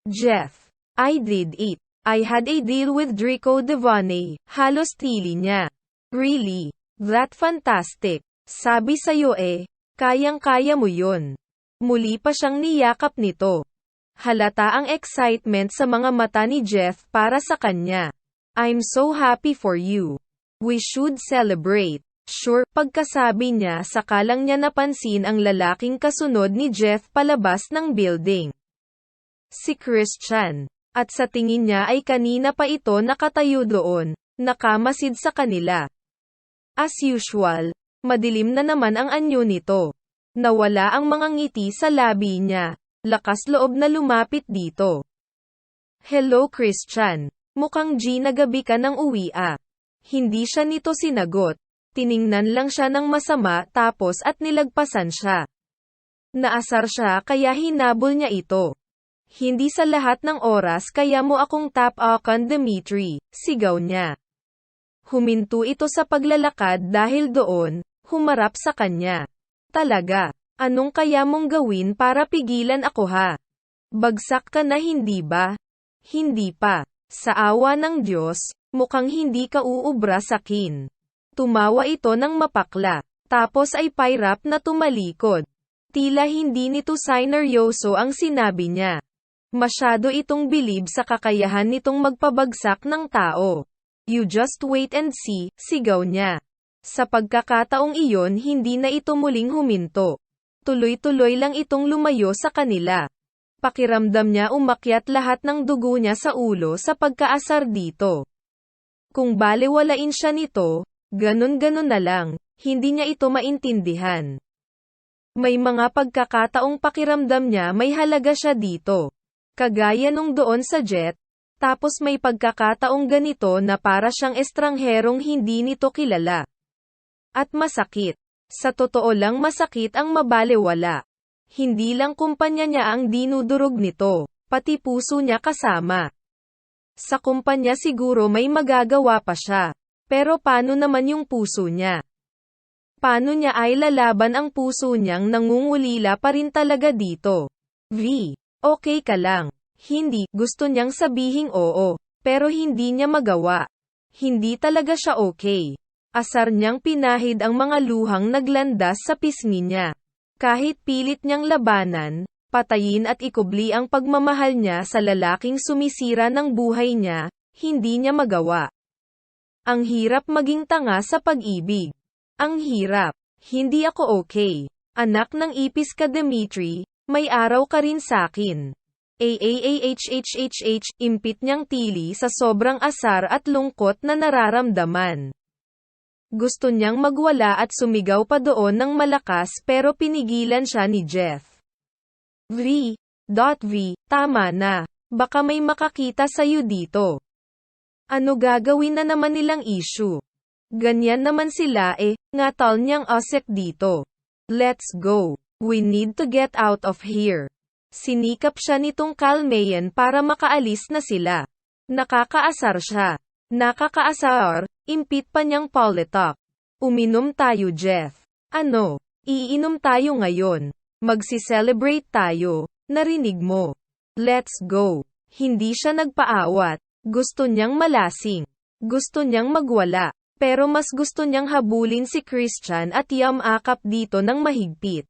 Jeff. I did it. I had a deal with Draco Devane. Halos tili niya. Really? That fantastic. Sabi sa'yo kayang-kaya mo yun. Muli pa siyang niyakap nito. Halata ang excitement sa mga mata ni Jeff para sa kanya. I'm so happy for you. We should celebrate. Sure, pagkasabi niya saka lang niya napansin ang lalaking kasunod ni Jeff palabas ng building. Si Christian. At sa tingin niya ay kanina pa ito nakatayo doon, nakamasid sa kanila. As usual, madilim na naman ang anyo nito. Nawala ang mga ngiti sa labi niya, lakas loob na lumapit dito. Hello Christian, mukhang nagabi ka ng uwi Hindi siya nito sinagot, tiningnan lang siya ng masama tapos at nilagpasan siya. Naasar siya kaya hinabol niya ito. Hindi sa lahat ng oras kaya mo akong tap-akan Dimitri, sigaw niya. Huminto ito sa paglalakad dahil doon, humarap sa kanya. Talaga, anong kaya mong gawin para pigilan ako Bagsak ka na hindi ba? Hindi pa. Sa awa ng Diyos, mukhang hindi ka uubra sakin. Tumawa ito ng mapakla, tapos ay pairap na tumalikod. Tila hindi nito sineryoso ang sinabi niya. Masyado itong bilib sa kakayahan nitong magpabagsak ng tao. You just wait and see, sigaw niya. Sa pagkakataong iyon hindi na ito muling huminto. Tuloy-tuloy lang itong lumayo sa kanila. Pakiramdam niya umakyat lahat ng dugo niya sa ulo sa pagkaasar dito. Kung balewalain siya nito, ganun-ganun na lang, hindi niya ito maintindihan. May mga pagkakataong pakiramdam niya may halaga siya dito. Kagaya nung doon sa jet, tapos may pagkakataong ganito na para siyang estrangherong hindi nito kilala. At masakit. Sa totoo lang masakit ang mabalewala. Hindi lang kumpanya niya ang dinudurog nito, pati puso niya kasama. Sa kumpanya siguro may magagawa pa siya. Pero paano naman yung puso niya? Paano niya ay lalaban ang puso niyang nangungulila pa rin talaga dito? Okay ka lang. Hindi, gusto niyang sabihing oo, pero hindi niya magawa. Hindi talaga siya okay. Asar niyang pinahid ang mga luhang naglandas sa pisngi niya. Kahit pilit niyang labanan, patayin at ikubli ang pagmamahal niya sa lalaking sumisira ng buhay niya, hindi niya magawa. Ang hirap maging tanga sa pag-ibig. Ang hirap. Hindi ako okay. Anak ng ipis ka Dimitri. May araw ka rin sakin. Impit niyang tili sa sobrang asar at lungkot na nararamdaman. Gusto niyang magwala at sumigaw pa doon ng malakas pero pinigilan siya ni Jeff. Tama na. Baka may makakita sa'yo dito. Ano gagawin na naman nilang issue? Ganyan naman sila ngatal niyang asek dito. Let's go. We need to get out of here. Sinikap siya nitong kalmayan para makaalis na sila. Nakakaasar siya. Nakakaasar, impit pa niyang politok. Uminom tayo Jeff. Ano? Iinom tayo ngayon. Magsi-celebrate tayo. Narinig mo. Let's go. Hindi siya nagpaawat. Gusto niyang malasing. Gusto niyang magwala. Pero mas gusto niyang habulin si Christian at yamakap dito ng mahigpit.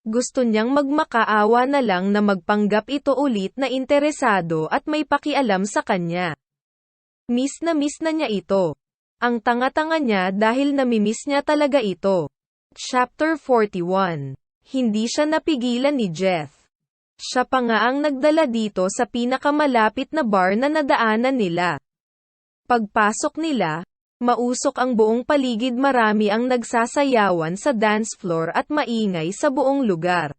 Gusto niyang magmakaawa na lang na magpanggap ito ulit na interesado at may pakialam sa kanya. Miss na niya ito. Ang tanga-tanga niya dahil namimiss niya talaga ito. Chapter 41. Hindi siya napigilan ni Jeff. Siya pa nga ang nagdala dito sa pinakamalapit na bar na nadaanan nila. Pagpasok nila, mausok ang buong paligid, marami ang nagsasayawan sa dance floor at maingay sa buong lugar.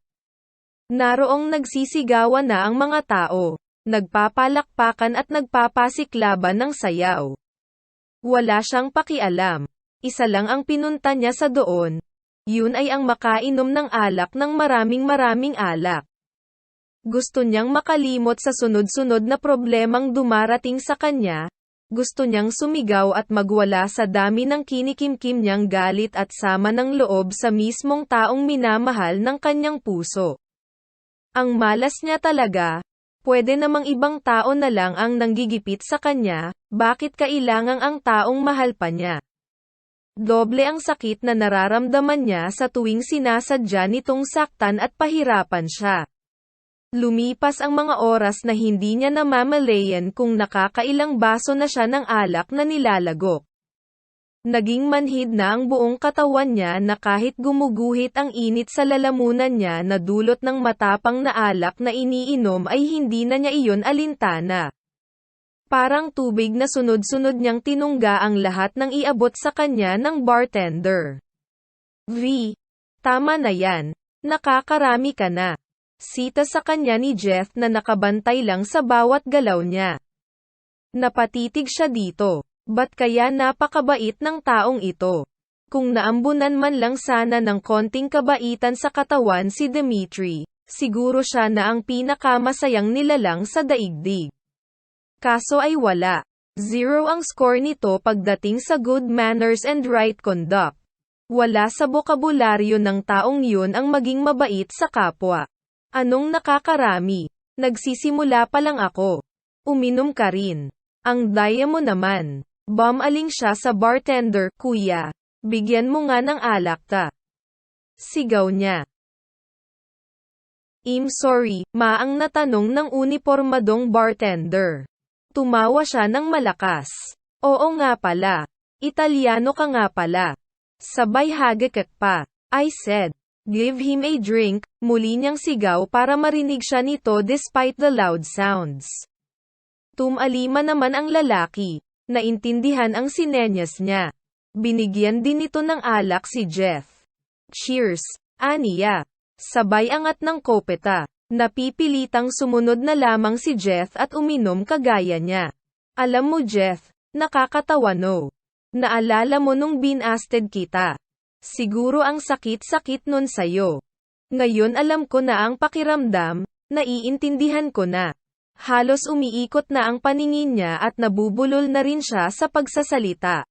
Naroong nagsisigawan na ang mga tao, nagpapalakpakan at nagpapasiklaban ng sayaw. Wala siyang pakialam. Isa lang ang pinunta niya sa doon. Yun ay ang makainom ng alak ng maraming alak. Gusto niyang makalimot sa sunod-sunod na problemang dumarating sa kanya. Gusto niyang sumigaw at magwala sa dami ng kinikimkim niyang galit at sama ng loob sa mismong taong minamahal ng kanyang puso. Ang malas niya talaga. Pwede namang ibang tao na lang ang nanggigipit sa kanya, bakit kailangang ang taong mahal pa niya? Doble ang sakit na nararamdaman niya sa tuwing sinasadya nitong saktan at pahirapan siya. Lumipas ang mga oras na hindi niya namamalayan kung nakakailang baso na siya ng alak na nilalagok. Naging manhid na ang buong katawan niya na kahit gumuguhit ang init sa lalamunan niya na dulot ng matapang na alak na iniinom ay hindi na niya iyon alintana. Parang tubig na sunod-sunod niyang tinungga ang lahat ng iabot sa kanya ng bartender. V. Tama na yan. Nakakarami ka na. Sita sa kanya ni Jeff na nakabantay lang sa bawat galaw niya. Napatitig siya dito. Ba't kaya napakabait ng taong ito? Kung naambunan man lang sana ng konting kabaitan sa katawan si Dimitri, siguro siya na ang pinakamasayang nilalang sa daigdig. Kaso ay wala. 0 ang score nito pagdating sa good manners and right conduct. Wala sa bokabularyo ng taong yun ang maging mabait sa kapwa. Anong nakakarami? Nagsisimula pa lang ako. Uminom ka rin. Ang daya mo naman. Bumaling siya sa bartender, kuya. Bigyan mo nga ng alak ta. Sigaw niya. Sorry, maang natanong ng unipormadong bartender. Tumawa siya ng malakas. Oo nga pala. Italyano ka nga pala. Sabay hagekek pa. I said. Give him a drink, muli niyang sigaw para marinig siya nito despite the loud sounds. Tumalima naman ang lalaki. Naintindihan ang sinenyas niya. Binigyan din ito ng alak si Jeff. Cheers, aniya. Sabay angat ng kopeta. Napipilitang sumunod na lamang si Jeff at uminom kagaya niya. Alam mo Jeff, nakakatawa no. Naalala mo nung binasted kita. Siguro ang sakit-sakit nun sayo. Ngayon alam ko na ang pakiramdam, naiintindihan ko na. Halos umiikot na ang paningin niya at nabubulol na rin siya sa pagsasalita.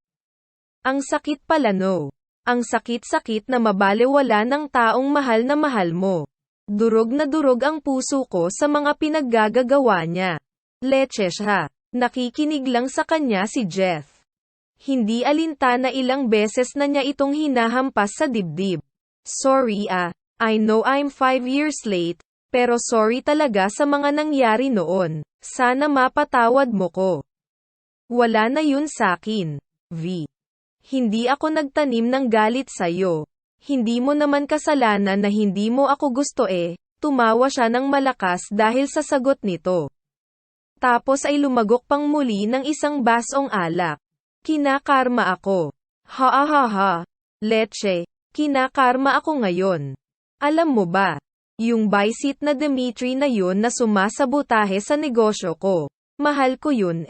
Ang sakit pala no. Ang sakit-sakit na mabalewala ng taong mahal mo. Durog na durog ang puso ko sa mga pinaggagawa niya. Leche siya. Nakikinig lang sa kanya si Jeff. Hindi alintana ilang beses na niya itong hinahampas sa dibdib. Sorry I know I'm 5 years late, pero sorry talaga sa mga nangyari noon. Sana mapatawad mo ko. Wala na yun sakin. V. Hindi ako nagtanim ng galit sa'yo. Hindi mo naman kasalanan na hindi mo ako gusto tumawa siya ng malakas dahil sa sagot nito. Tapos ay lumagok pang muli ng isang basong alak. Kinakarma ako. Ha. Leche, kinakarma ako ngayon. Alam mo ba, yung baisit na Dimitri na yun na sumasabotahe sa negosyo ko, mahal ko yun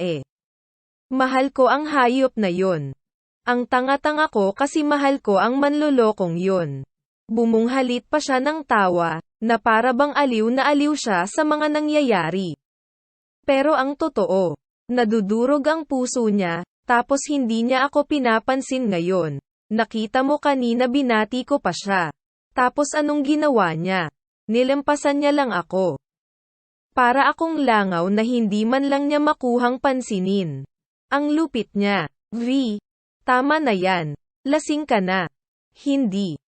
Mahal ko ang hayop na yun. Ang tanga-tanga ko kasi mahal ko ang manlolokong yun. Bumunghalit pa siya ng tawa, na para bang aliw na aliw siya sa mga nangyayari. Pero ang totoo, nadudurog ang puso niya, tapos hindi niya ako pinapansin ngayon. Nakita mo kanina binati ko pa siya. Tapos anong ginawa niya? Nilampasan niya lang ako. Para akong langaw na hindi man lang niya makuhang pansinin. Ang lupit niya. V. Tama na yan. Lasing ka na. Hindi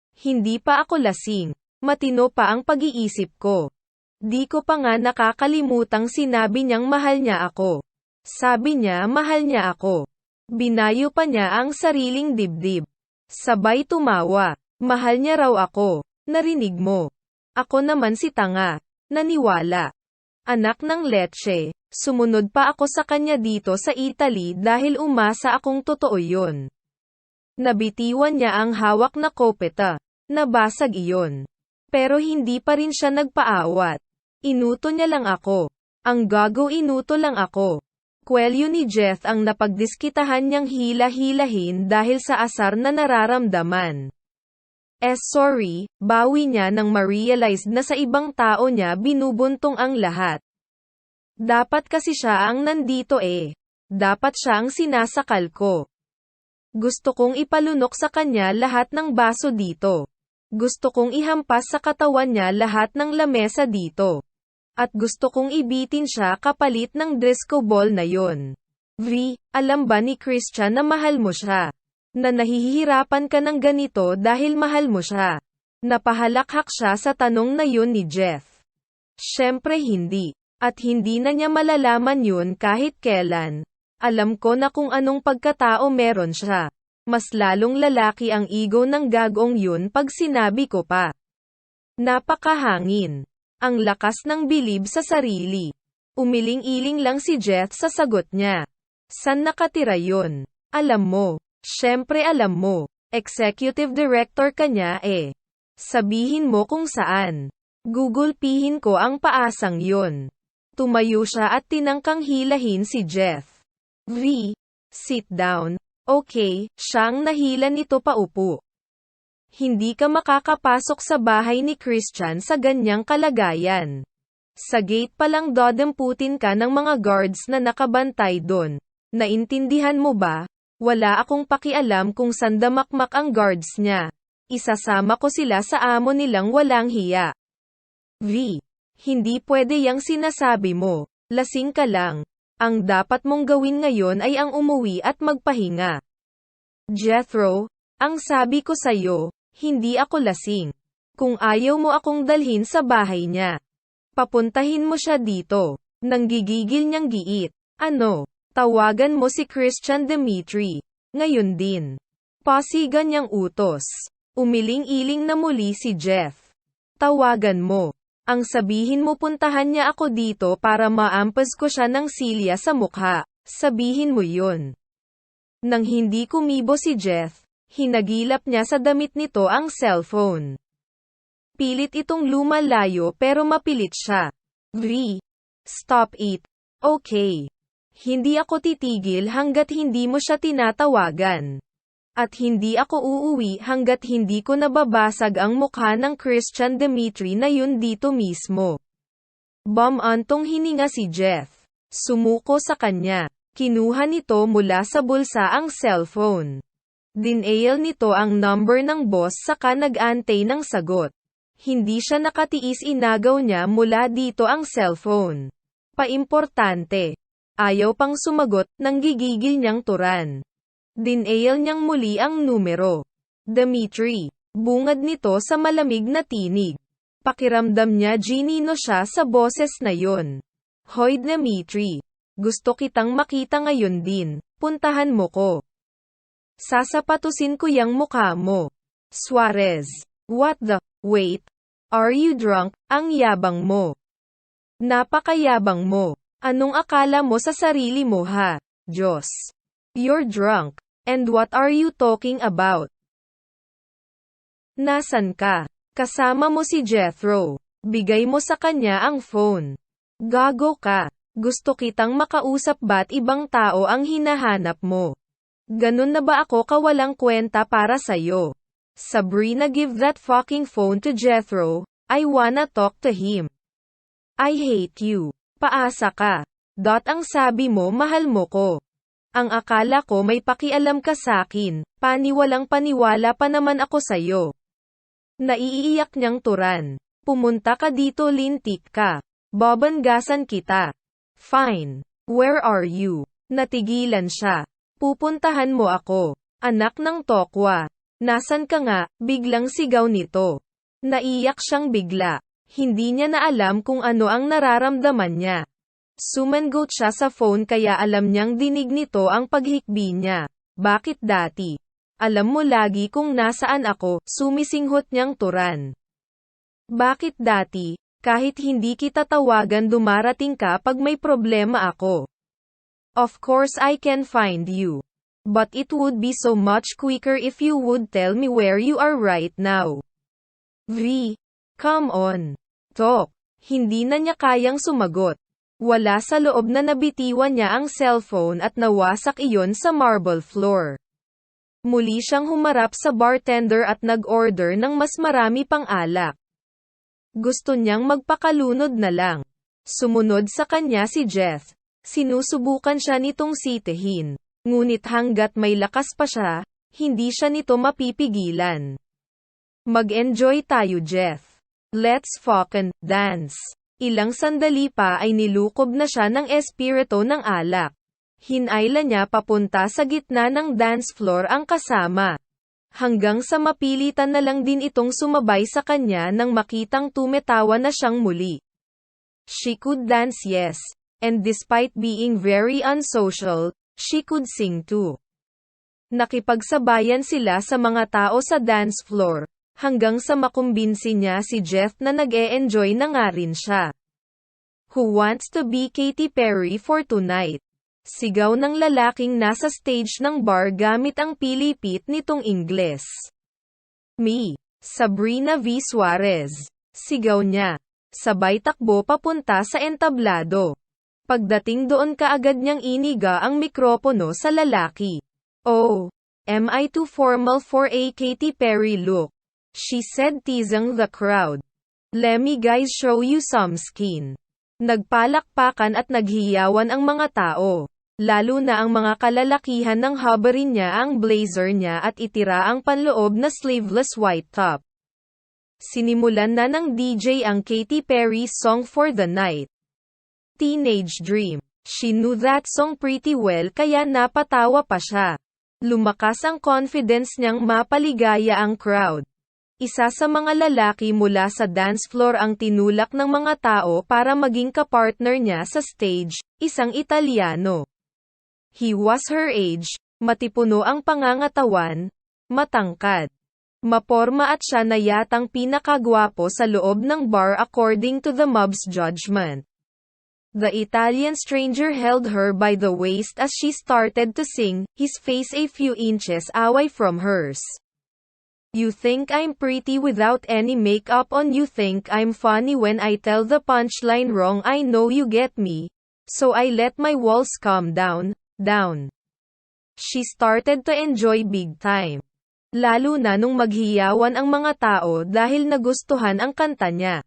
pa ako lasing. Matino pa ang pag-iisip ko. Di ko pa nga nakakalimutang sinabi niyang mahal niya ako. Sabi niya mahal niya ako. Binayo pa niya ang sariling dibdib. Sabay tumawa. Mahal niya raw ako. Narinig mo. Ako naman si tanga. Naniwala. Anak ng leche. Sumunod pa ako sa kanya dito sa Italy dahil umasa akong totoo yun. Nabitiwan niya ang hawak na kopeta. Nabasag iyon. Pero hindi pa rin siya nagpaawat. Inuto niya lang ako. Ang gago inuto lang ako. Kwelyo ni Jeff ang napagdiskitahan niyang hila-hilahin dahil sa asar na nararamdaman. Sorry, bawi niya nang ma-realize na sa ibang tao niya binubuntong ang lahat. Dapat kasi siya ang nandito Dapat siya ang sinasakal ko. Gusto kong ipalunok sa kanya lahat ng baso dito. Gusto kong ihampas sa katawan niya lahat ng lamesa dito. At gusto kong ibitin siya kapalit ng disco ball na yon. Alam ba ni Christian na mahal mo siya? Na nahihirapan ka ng ganito dahil mahal mo siya? Napahalakhak siya sa tanong na yun ni Jeff. Siyempre hindi. At hindi na niya malalaman yun kahit kailan. Alam ko na kung anong pagkatao meron siya. Mas lalong lalaki ang ego ng gagong yun pag sinabi ko pa. Napakahangin. Ang lakas ng bilib sa sarili. Umiling-iling lang si Jeff sa sagot niya. San nakatira yun? Alam mo. Siyempre alam mo. Executive director ka niya eh. Sabihin mo kung saan. Gugulpihin ko ang paasang yun. Tumayo siya at tinangkang hilahin si Jeff. Sit down. Okay, siyang nahila nito paupo. Hindi ka makakapasok sa bahay ni Christian sa ganyang kalagayan. Sa gate pa lang dodemputin ka ng mga guards na nakabantay doon. Naintindihan mo ba? Wala akong pakialam kung sandamakmak ang guards niya. Isasama ko sila sa amo nilang walang hiya. Hindi pwede yang sinasabi mo. Lasing ka lang. Ang dapat mong gawin ngayon ay ang umuwi at magpahinga. Jethro, ang sabi ko sa'yo, hindi ako lasing. Kung ayaw mo akong dalhin sa bahay niya, papuntahin mo siya dito. Nanggigigil niyang giit. Ano? Tawagan mo si Christian Dimitri. Ngayon din. Pasigan niyang utos. Umiling-iling na muli si Jeff. Tawagan mo. Ang sabihin mo puntahan niya ako dito para maampas ko siya ng silya sa mukha. Sabihin mo yun. Nang hindi kumibo si Jeff, hinagilap niya sa damit nito ang cellphone. Pilit itong lumalayo pero mapilit siya. Stop it. Okay. Hindi ako titigil hanggat hindi mo siya tinatawagan. At hindi ako uuwi hanggat hindi ko nababasag ang mukha ng Christian Dimitri na yun dito mismo. Bumantong hininga si Jeff. Sumuko sa kanya. Kinuha nito mula sa bulsa ang cellphone. Dinail nito ang number ng boss saka nag-antay ng sagot. Hindi siya nakatiis, inagaw niya mula dito ang cellphone. Paimportante. Ayaw pang sumagot, nanggigigil niyang turan. Dinail niyang muli ang numero. Dimitri. Bungad nito sa malamig na tinig. Pakiramdam niya ginino siya sa boses na yon. Hoy Dimitri. Gusto kitang makita ngayon din. Puntahan mo ko. Sasapatusin ko yang mukha mo. Suarez. What the? Wait. Are you drunk? Ang yabang mo. Napakayabang mo. Anong akala mo sa sarili mo ha? Diyos. You're drunk. And what are you talking about? Nasan ka? Kasama mo si Jethro. Bigay mo sa kanya ang phone. Gago ka. Gusto kitang makausap ba't ibang tao ang hinahanap mo? Ganun na ba ako kawalang kwenta para sa'yo? Sabrina, give that fucking phone to Jethro. I wanna talk to him. I hate you. Paasa ka. Ang sabi mo mahal mo ko. Ang akala ko may pakialam ka sakin. Paniwalang paniwala pa naman ako sa'yo. Naiiyak niyang turan. Pumunta ka dito, lintik ka. Babanggasan kita. Fine. Where are you? Natigilan siya. Pupuntahan mo ako. Anak ng tokwa. Nasan ka nga? Biglang sigaw nito. Naiyak siyang bigla. Hindi niya na alam kung ano ang nararamdaman niya. Sumangot siya sa phone kaya alam niyang dinig nito ang paghikbi niya. Bakit dati? Alam mo lagi kung nasaan ako, sumisinghot niyang turan. Bakit dati? Kahit hindi kita tawagan dumarating ka pag may problema ako. Of course I can find you. But it would be so much quicker if you would tell me where you are right now. Come on. Talk. Hindi na niya kayang sumagot. Wala sa loob na nabitiwan niya ang cellphone at nawasak iyon sa marble floor. Muli siyang humarap sa bartender at nag-order ng mas marami pang alak. Gusto niyang magpakalunod na lang. Sumunod sa kanya si Jeff. Sinusubukan siya nitong sitihin. Ngunit hanggat may lakas pa siya, hindi siya nito mapipigilan. Mag-enjoy tayo, Jeff. Let's fucking dance. Ilang sandali pa ay nilukob na siya ng espiritu ng alak. Hinayla niya papunta sa gitna ng dance floor ang kasama. Hanggang sa mapilitan na lang din itong sumabay sa kanya nang makitang tumetawa na siyang muli. She could dance, yes. And despite being very unsocial, she could sing too. Nakipagsabayan sila sa mga tao sa dance floor, hanggang sa makumbinsi niya si Jeff na nag-e-enjoy na nga rin siya. Who wants to be Katy Perry for tonight? Sigaw ng lalaking nasa stage ng bar gamit ang pilipit nitong Ingles. Me, Sabrina V. Suarez. Sigaw niya. Sabay takbo papunta sa entablado. Pagdating doon kaagad niyang iniga ang mikropono sa lalaki. Oh, am I too formal for a Katy Perry look? She said teasing the crowd. Let me guys show you some skin. Nagpalakpakan at naghiyawan ang mga tao. Lalo na ang mga kalalakihan nang habarin niya ang blazer niya at itira ang panloob na sleeveless white top. Sinimulan na ng DJ ang Katy Perry song for the night. Teenage Dream. She knew that song pretty well kaya napatawa pa siya. Lumakas ang confidence niyang mapaligaya ang crowd. Isa sa mga lalaki mula sa dance floor ang tinulak ng mga tao para maging kapartner niya sa stage, isang Italyano. He was her age, matipuno ang pangangatawan, matangkad. Maporma at siya na yatang pinakagwapo sa loob ng bar according to the mob's judgment. The Italian stranger held her by the waist as she started to sing, his face a few inches away from hers. You think I'm pretty without any makeup on, you think I'm funny when I tell the punchline wrong, I know you get me. So I let my walls calm down. She started to enjoy big time. Lalo na nung maghiyawan ang mga tao dahil nagustuhan ang kanta niya.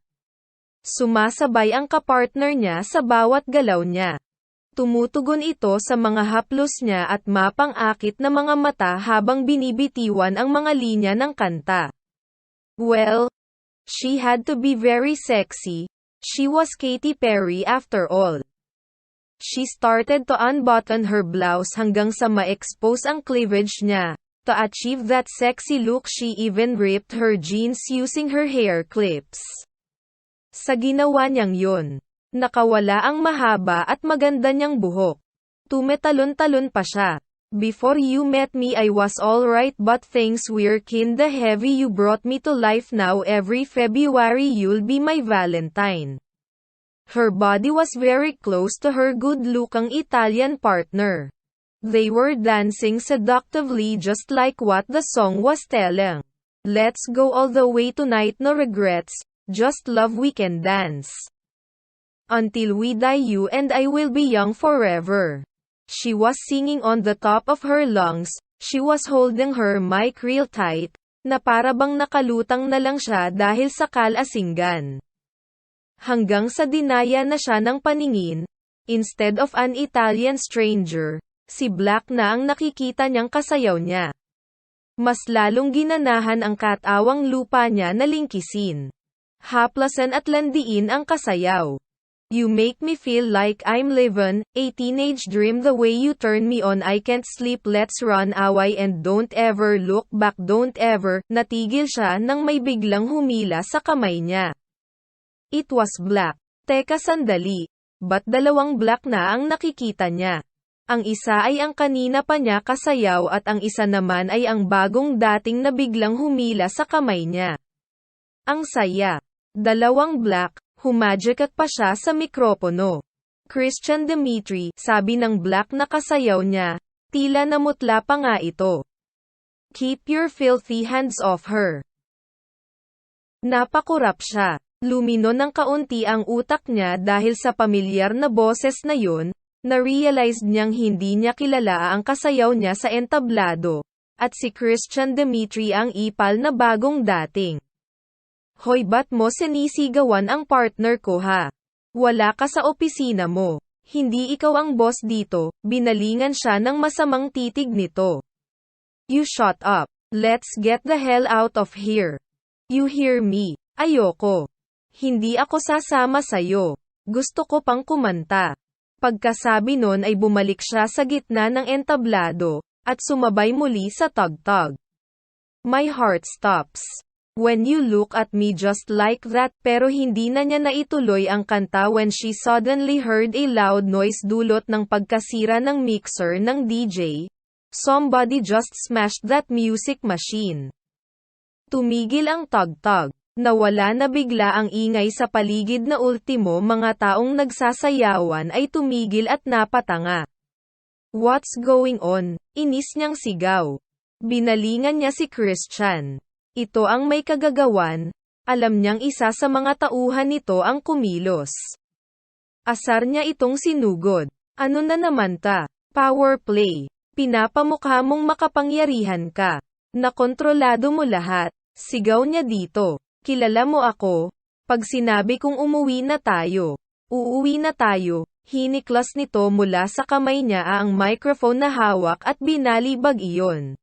Sumasabay ang kapartner niya sa bawat galaw niya. Tumutugon ito sa mga haplos niya at mapang-akit na mga mata habang binibitiwan ang mga linya ng kanta. Well, she had to be very sexy. She was Katy Perry after all. She started to unbutton her blouse hanggang sa ma-expose ang cleavage niya. To achieve that sexy look, she even ripped her jeans using her hair clips. Sa ginawa niyang yun, nakawala ang mahaba at maganda niyang buhok. Tumetalon-talon pa siya. Before you met me I was alright but things were kinda heavy, you brought me to life, now every February you'll be my Valentine. Her body was very close to her good-looking Italian partner. They were dancing seductively just like what the song was telling. Let's go all the way tonight, no regrets, just love, we can dance. Until we die you and I will be young forever. She was singing on the top of her lungs, she was holding her mic real tight, na para bang nakalutang na lang siya dahil sa kalasingan. Hanggang sa dinaya na siya ng paningin, instead of an Italian stranger, si Black na ang nakikita niyang kasayaw niya. Mas lalong ginanahan ang katawang lupa niya na lingkisin. Haplasan at landiin ang kasayaw. You make me feel like I'm living a teenage dream, the way you turn me on, I can't sleep, let's run away and don't ever look back, don't ever. Natigil siya nang may biglang humila sa kamay niya. It was Black. Teka sandali. Ba't dalawang Black na ang nakikita niya? Ang isa ay ang kanina pa niya kasayaw at ang isa naman ay ang bagong dating na biglang humila sa kamay niya. Ang saya. Dalawang Black, humajikak pa siya sa mikropono. Christian Dimitri, sabi ng Black na kasayaw niya, tila namutla pa nga ito. Keep your filthy hands off her. Napakurap siya. Lumino ng kaunti ang utak niya dahil sa pamilyar na boses na yun. Na-realize niyang hindi niya kilala ang kasayaw niya sa entablado, at si Christian Dimitri ang ipal na bagong dating. Hoy, ba't mo sinisigawan ang partner ko ha? Wala ka sa opisina mo. Hindi ikaw ang boss dito, binalingan siya ng masamang titig nito. You shut up. Let's get the hell out of here. You hear me? Ayoko. Hindi ako sasama sayo. Gusto ko pang kumanta. Pagkasabi nun ay bumalik siya sa gitna ng entablado, at sumabay muli sa tugtog. My heart stops. When you look at me just like that, pero hindi na niya naituloy ang kanta when she suddenly heard a loud noise dulot ng pagkasira ng mixer ng DJ. Somebody just smashed that music machine. Tumigil ang tugtog. Nawala na bigla ang ingay sa paligid na ultimo mga taong nagsasayawan ay tumigil at napatanga. What's going on? Inis niyang sigaw. Binalingan niya si Christian. Ito ang may kagagawan. Alam niyang isa sa mga tauhan nito ang kumilos. Asar niya itong sinugod. Ano na naman ta? Power play. Pinapamukha mong makapangyarihan ka. Nakontrolado mo lahat. Sigaw niya dito. Kilala mo ako? Pag sinabi kong umuwi na tayo, uuwi na tayo. Hiniklas nito mula sa kamay niya ang microphone na hawak at binalibag iyon.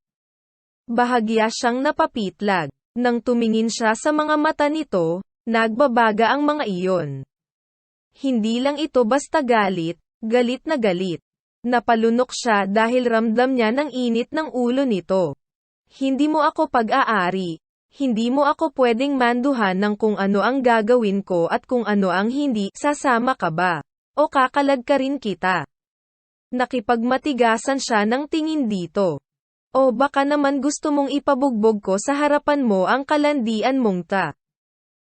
Bahagya siyang napapitlag. Nang tumingin siya sa mga mata nito, nagbabaga ang mga iyon. Hindi lang ito basta galit, galit na galit. Napalunok siya dahil ramdam niya ng init ng ulo nito. Hindi mo ako pag-aari. Hindi mo ako pwedeng manduhan ng kung ano ang gagawin ko at kung ano ang hindi. Sasama ka ba? O kakalag ka rin kita? Nakipagmatigasan siya ng tingin dito. O baka naman gusto mong ipabugbog ko sa harapan mo ang kalandian mong ta.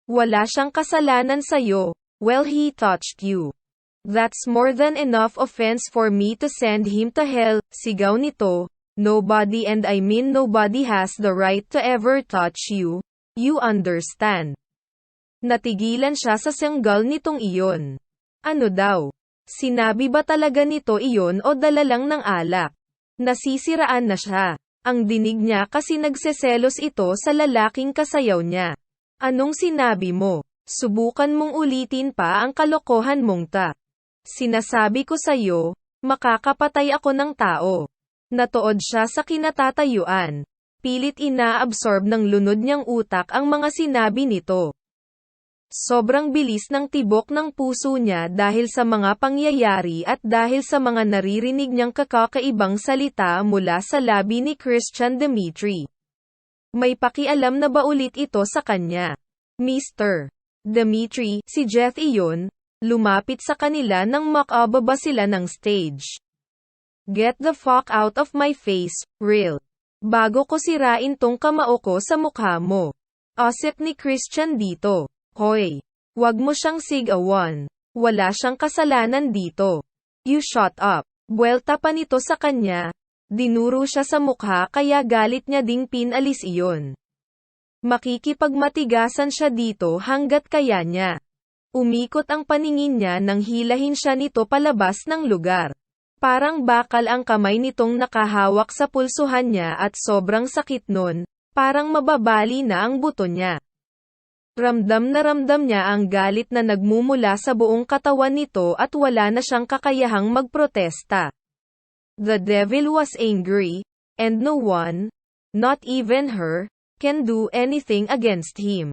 Wala siyang kasalanan sa'yo. Well, he touched you. That's more than enough offense for me to send him to hell. Sigaw nito. Nobody, and I mean nobody, has the right to ever touch you. You understand? Natigilan siya sa sanggal nitong iyon. Ano daw? Sinabi ba talaga nito iyon o dala lang ng alak? Nasisiraan na siya. Ang dinig niya kasi nagseselos ito sa lalaking kasayaw niya. Anong sinabi mo? Subukan mong ulitin pa ang kalokohan mong ta. Sinasabi ko sa'yo, makakapatay ako ng tao. Natuod siya sa kinatatayuan. Pilit inaabsorb ng lunod niyang utak ang mga sinabi nito. Sobrang bilis ng tibok ng puso niya dahil sa mga pangyayari at dahil sa mga naririnig niyang kakakaibang salita mula sa labi ni Christian Dimitri. May pakialam na ba ulit ito sa kanya? Mr. Dimitri, si Jeff iyon, lumapit sa kanila nang makababa sila ng stage. Get the fuck out of my face, real. Bago ko sirain tong kamao ko sa mukha mo. Asip ni Christian dito. Hoy, wag mo siyang sigawan. Wala siyang kasalanan dito. You shut up. Buwelta pa nito sa kanya. Dinuro siya sa mukha kaya galit niya ding pinalis iyon. Makikipagmatigasan siya dito hanggat kaya niya. Umikot ang paningin niya nang hilahin siya nito palabas ng lugar. Parang bakal ang kamay nitong nakahawak sa pulsuhan niya at sobrang sakit nun, parang mababali na ang buto niya. Ramdam na ramdam niya ang galit na nagmumula sa buong katawan nito at wala na siyang kakayahang magprotesta. The devil was angry, and no one, not even her, can do anything against him.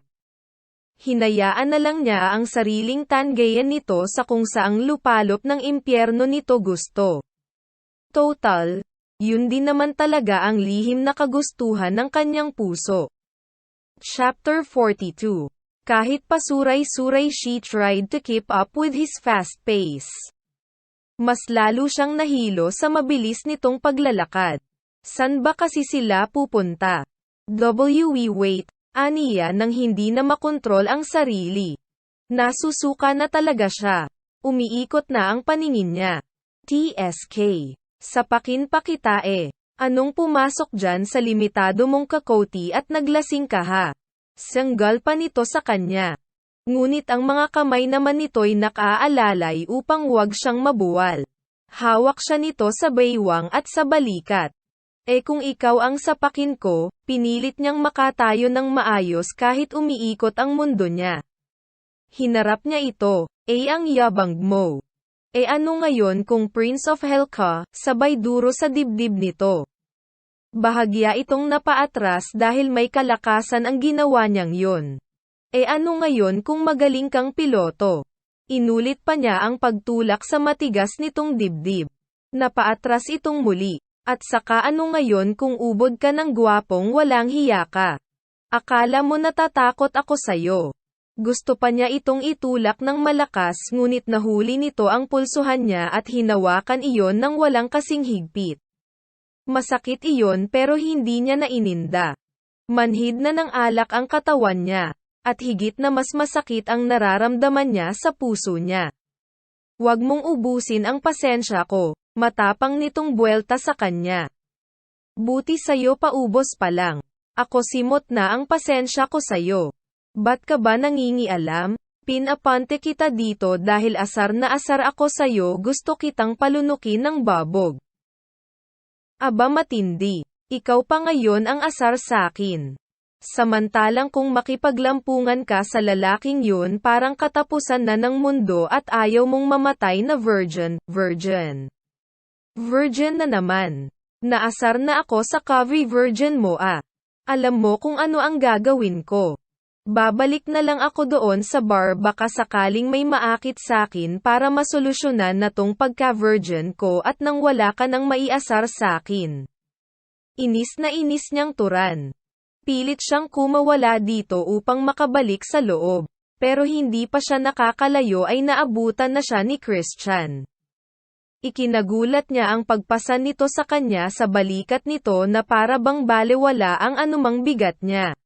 Hinayaan na lang niya ang sariling tanggayan nito sa kung saang lupalop ng impyerno nito gusto. Total, yun din naman talaga ang lihim na kagustuhan ng kanyang puso. Chapter 42. Kahit pasuray-suray she tried to keep up with his fast pace. Mas lalo siyang nahilo sa mabilis nitong paglalakad. San ba kasi sila pupunta? Wait. Aniya nang hindi na makontrol ang sarili. Nasusuka na talaga siya. Umiikot na ang paningin niya. TSK. Sapakin pa kita eh. Anong pumasok dyan sa limitado mong kakoti at naglasing ka ha? Sanggal pa nito sa kanya. Ngunit ang mga kamay naman nito'y nakaalalay upang huwag siyang mabuwal. Hawak siya nito sa baywang at sa balikat. Kung ikaw ang sapakin ko, pinilit niyang makatayo ng maayos kahit umiikot ang mundo niya. Hinarap niya ito, ang yabang mo. Ano ngayon kung Prince of Hell ka, sabay duro sa dibdib nito. Bahagya itong napaatras dahil may kalakasan ang ginawa niyang yun. Ano ngayon kung magaling kang piloto? Inulit pa niya ang pagtulak sa matigas nitong dibdib. Napaatras itong muli. At saka ano ngayon kung ubod ka ng gwapong walang hiya ka? Akala mo natatakot ako sa'yo. Gusto pa niya itong itulak ng malakas ngunit nahuli nito ang pulsuhan niya at hinawakan iyon ng walang kasing higpit. Masakit iyon pero hindi niya naininda. Manhid na ng alak ang katawan niya. At higit na mas masakit ang nararamdaman niya sa puso niya. Huwag mong ubusin ang pasensya ko, matapang nitong buwelta sa kanya. Buti sa'yo paubos pa lang. Ako simot na ang pasensya ko sa'yo. Ba't ka ba nangingialam? Pinapante kita dito dahil asar na asar ako sa'yo, gusto kitang palunukin ng babog. Aba matindi. Ikaw pa ngayon ang asar sa'kin. Samantalang kung makipaglampungan ka sa lalaking yun parang katapusan na ng mundo at ayaw mong mamatay na virgin. Virgin na naman. Naasar na ako sa covery virgin mo ah. Alam mo kung ano ang gagawin ko. Babalik na lang ako doon sa bar baka sakaling may maakit sakin para masolusyonan na tong pagka-virgin ko at nang wala ka nang maiasar sakin. Inis na inis niyang turan. Pilit siyang kumawala dito upang makabalik sa loob. Pero hindi pa siya nakakalayo ay naabutan na siya ni Christian. Ikinagulat niya ang pagpasan nito sa kanya sa balikat nito na para bang balewala ang anumang bigat niya.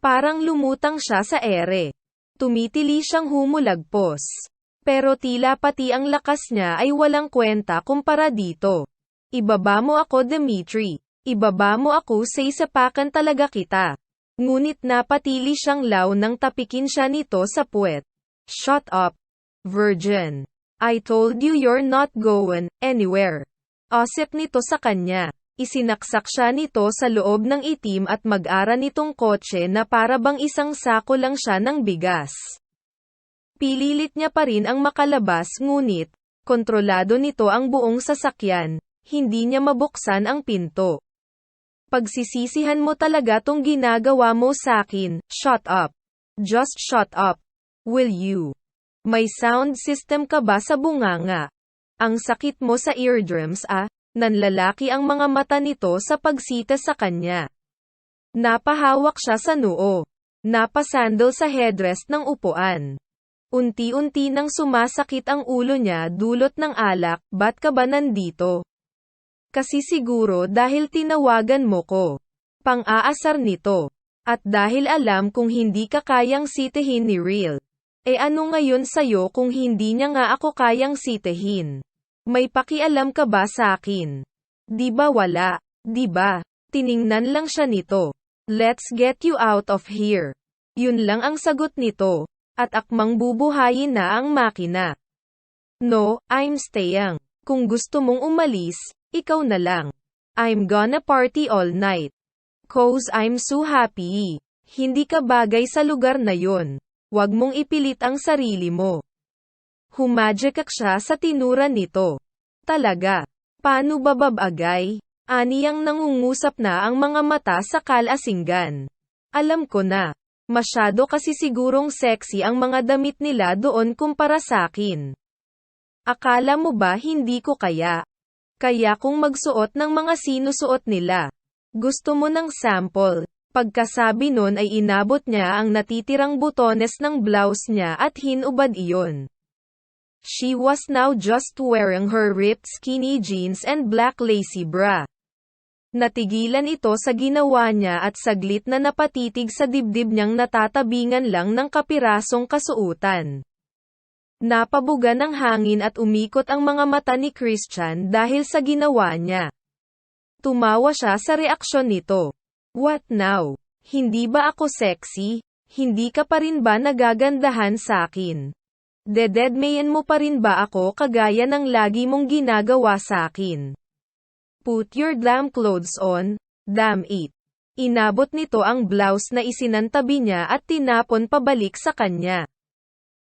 Parang lumutang siya sa ere. Tumitili siyang humulagpos. Pero tila pati ang lakas niya ay walang kwenta kumpara dito. Ibaba mo ako Dimitri. Ibaba mo ako sa isapakan talaga kita. Ngunit napatili siyang law nang tapikin siya nito sa puwet. Shut up, virgin. I told you you're not going anywhere. Asip nito sa kanya. Isinaksak siya nito sa loob ng itim at mag-ara nitong kotse na para bang isang sako lang siya ng bigas. Pililit niya pa rin ang makalabas ngunit, kontrolado nito ang buong sasakyan, hindi niya mabuksan ang pinto. Pagsisisihan mo talaga tong ginagawa mo sakin, shut up. Just shut up. Will you? May sound system ka ba sa bunganga? Ang sakit mo sa eardrums ah, nanlalaki ang mga mata nito sa pagsita sa kanya. Napahawak siya sa noo. Napasandal sa headrest ng upuan. Unti-unti nang sumasakit ang ulo niya dulot ng alak, ba't ka ba nandito? Kasi siguro dahil tinawagan mo ko. Pang-aasar nito. At dahil alam kung hindi ka kayang sitihin ni Real. Ano ngayon sa'yo kung hindi niya nga ako kayang sitihin? May pakialam ka ba sa akin? Di ba wala? Di ba? Tiningnan lang siya nito. Let's get you out of here. Yun lang ang sagot nito. At akmang bubuhayin na ang makina. No, I'm staying. Kung gusto mong umalis, ikaw na lang. I'm gonna party all night. 'Cause I'm so happy. Hindi ka bagay sa lugar na yon. Huwag mong ipilit ang sarili mo. Humadjakak siya sa tinura nito. Talaga. Paano ba babagay? Aniyang nangungusap na ang mga mata sa kalasinggan. Alam ko na. Masyado kasi sigurong sexy ang mga damit nila doon kumpara sakin. Akala mo ba hindi ko kaya? Kaya kung magsuot ng mga sinusuot nila. Gusto mo ng sample. Pagkasabi nun ay inabot niya ang natitirang butones ng blouse niya at hinubad iyon. She was now just wearing her ripped skinny jeans and black lacy bra. Natigilan ito sa ginawa niya at saglit na napatitig sa dibdib niyang natatabingan lang ng kapirasong kasuutan. Napabuga ng hangin at umikot ang mga mata ni Christian dahil sa ginawa niya. Tumawa siya sa reaksyon nito. What now? Hindi ba ako sexy? Hindi ka pa rin ba nagagandahan sa akin? Dededmayan mo pa rin ba ako kagaya ng lagi mong ginagawa sa akin? Put your damn clothes on, damn it. Inabot nito ang blouse na isinantabi niya at tinapon pabalik sa kanya.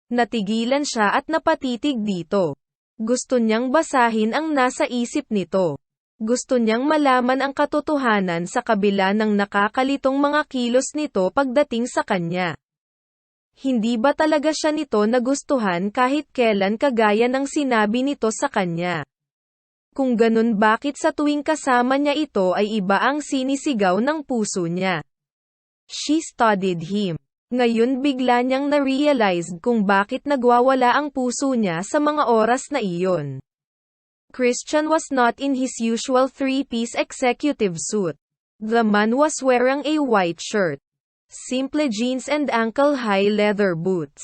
Natigilan siya at napatitig dito. Gusto niyang basahin ang nasa isip nito. Gusto niyang malaman ang katotohanan sa kabila ng nakakalitong mga kilos nito pagdating sa kanya. Hindi ba talaga siya nito nagustuhan kahit kailan kagaya ng sinabi nito sa kanya? Kung ganun bakit sa tuwing kasama niya ito ay iba ang sinisigaw ng puso niya? She studied him. Ngayon bigla niyang na-realize kung bakit nagwawala ang puso niya sa mga oras na iyon. Christian was not in his usual three-piece executive suit. The man was wearing a white shirt, simple jeans and ankle-high leather boots.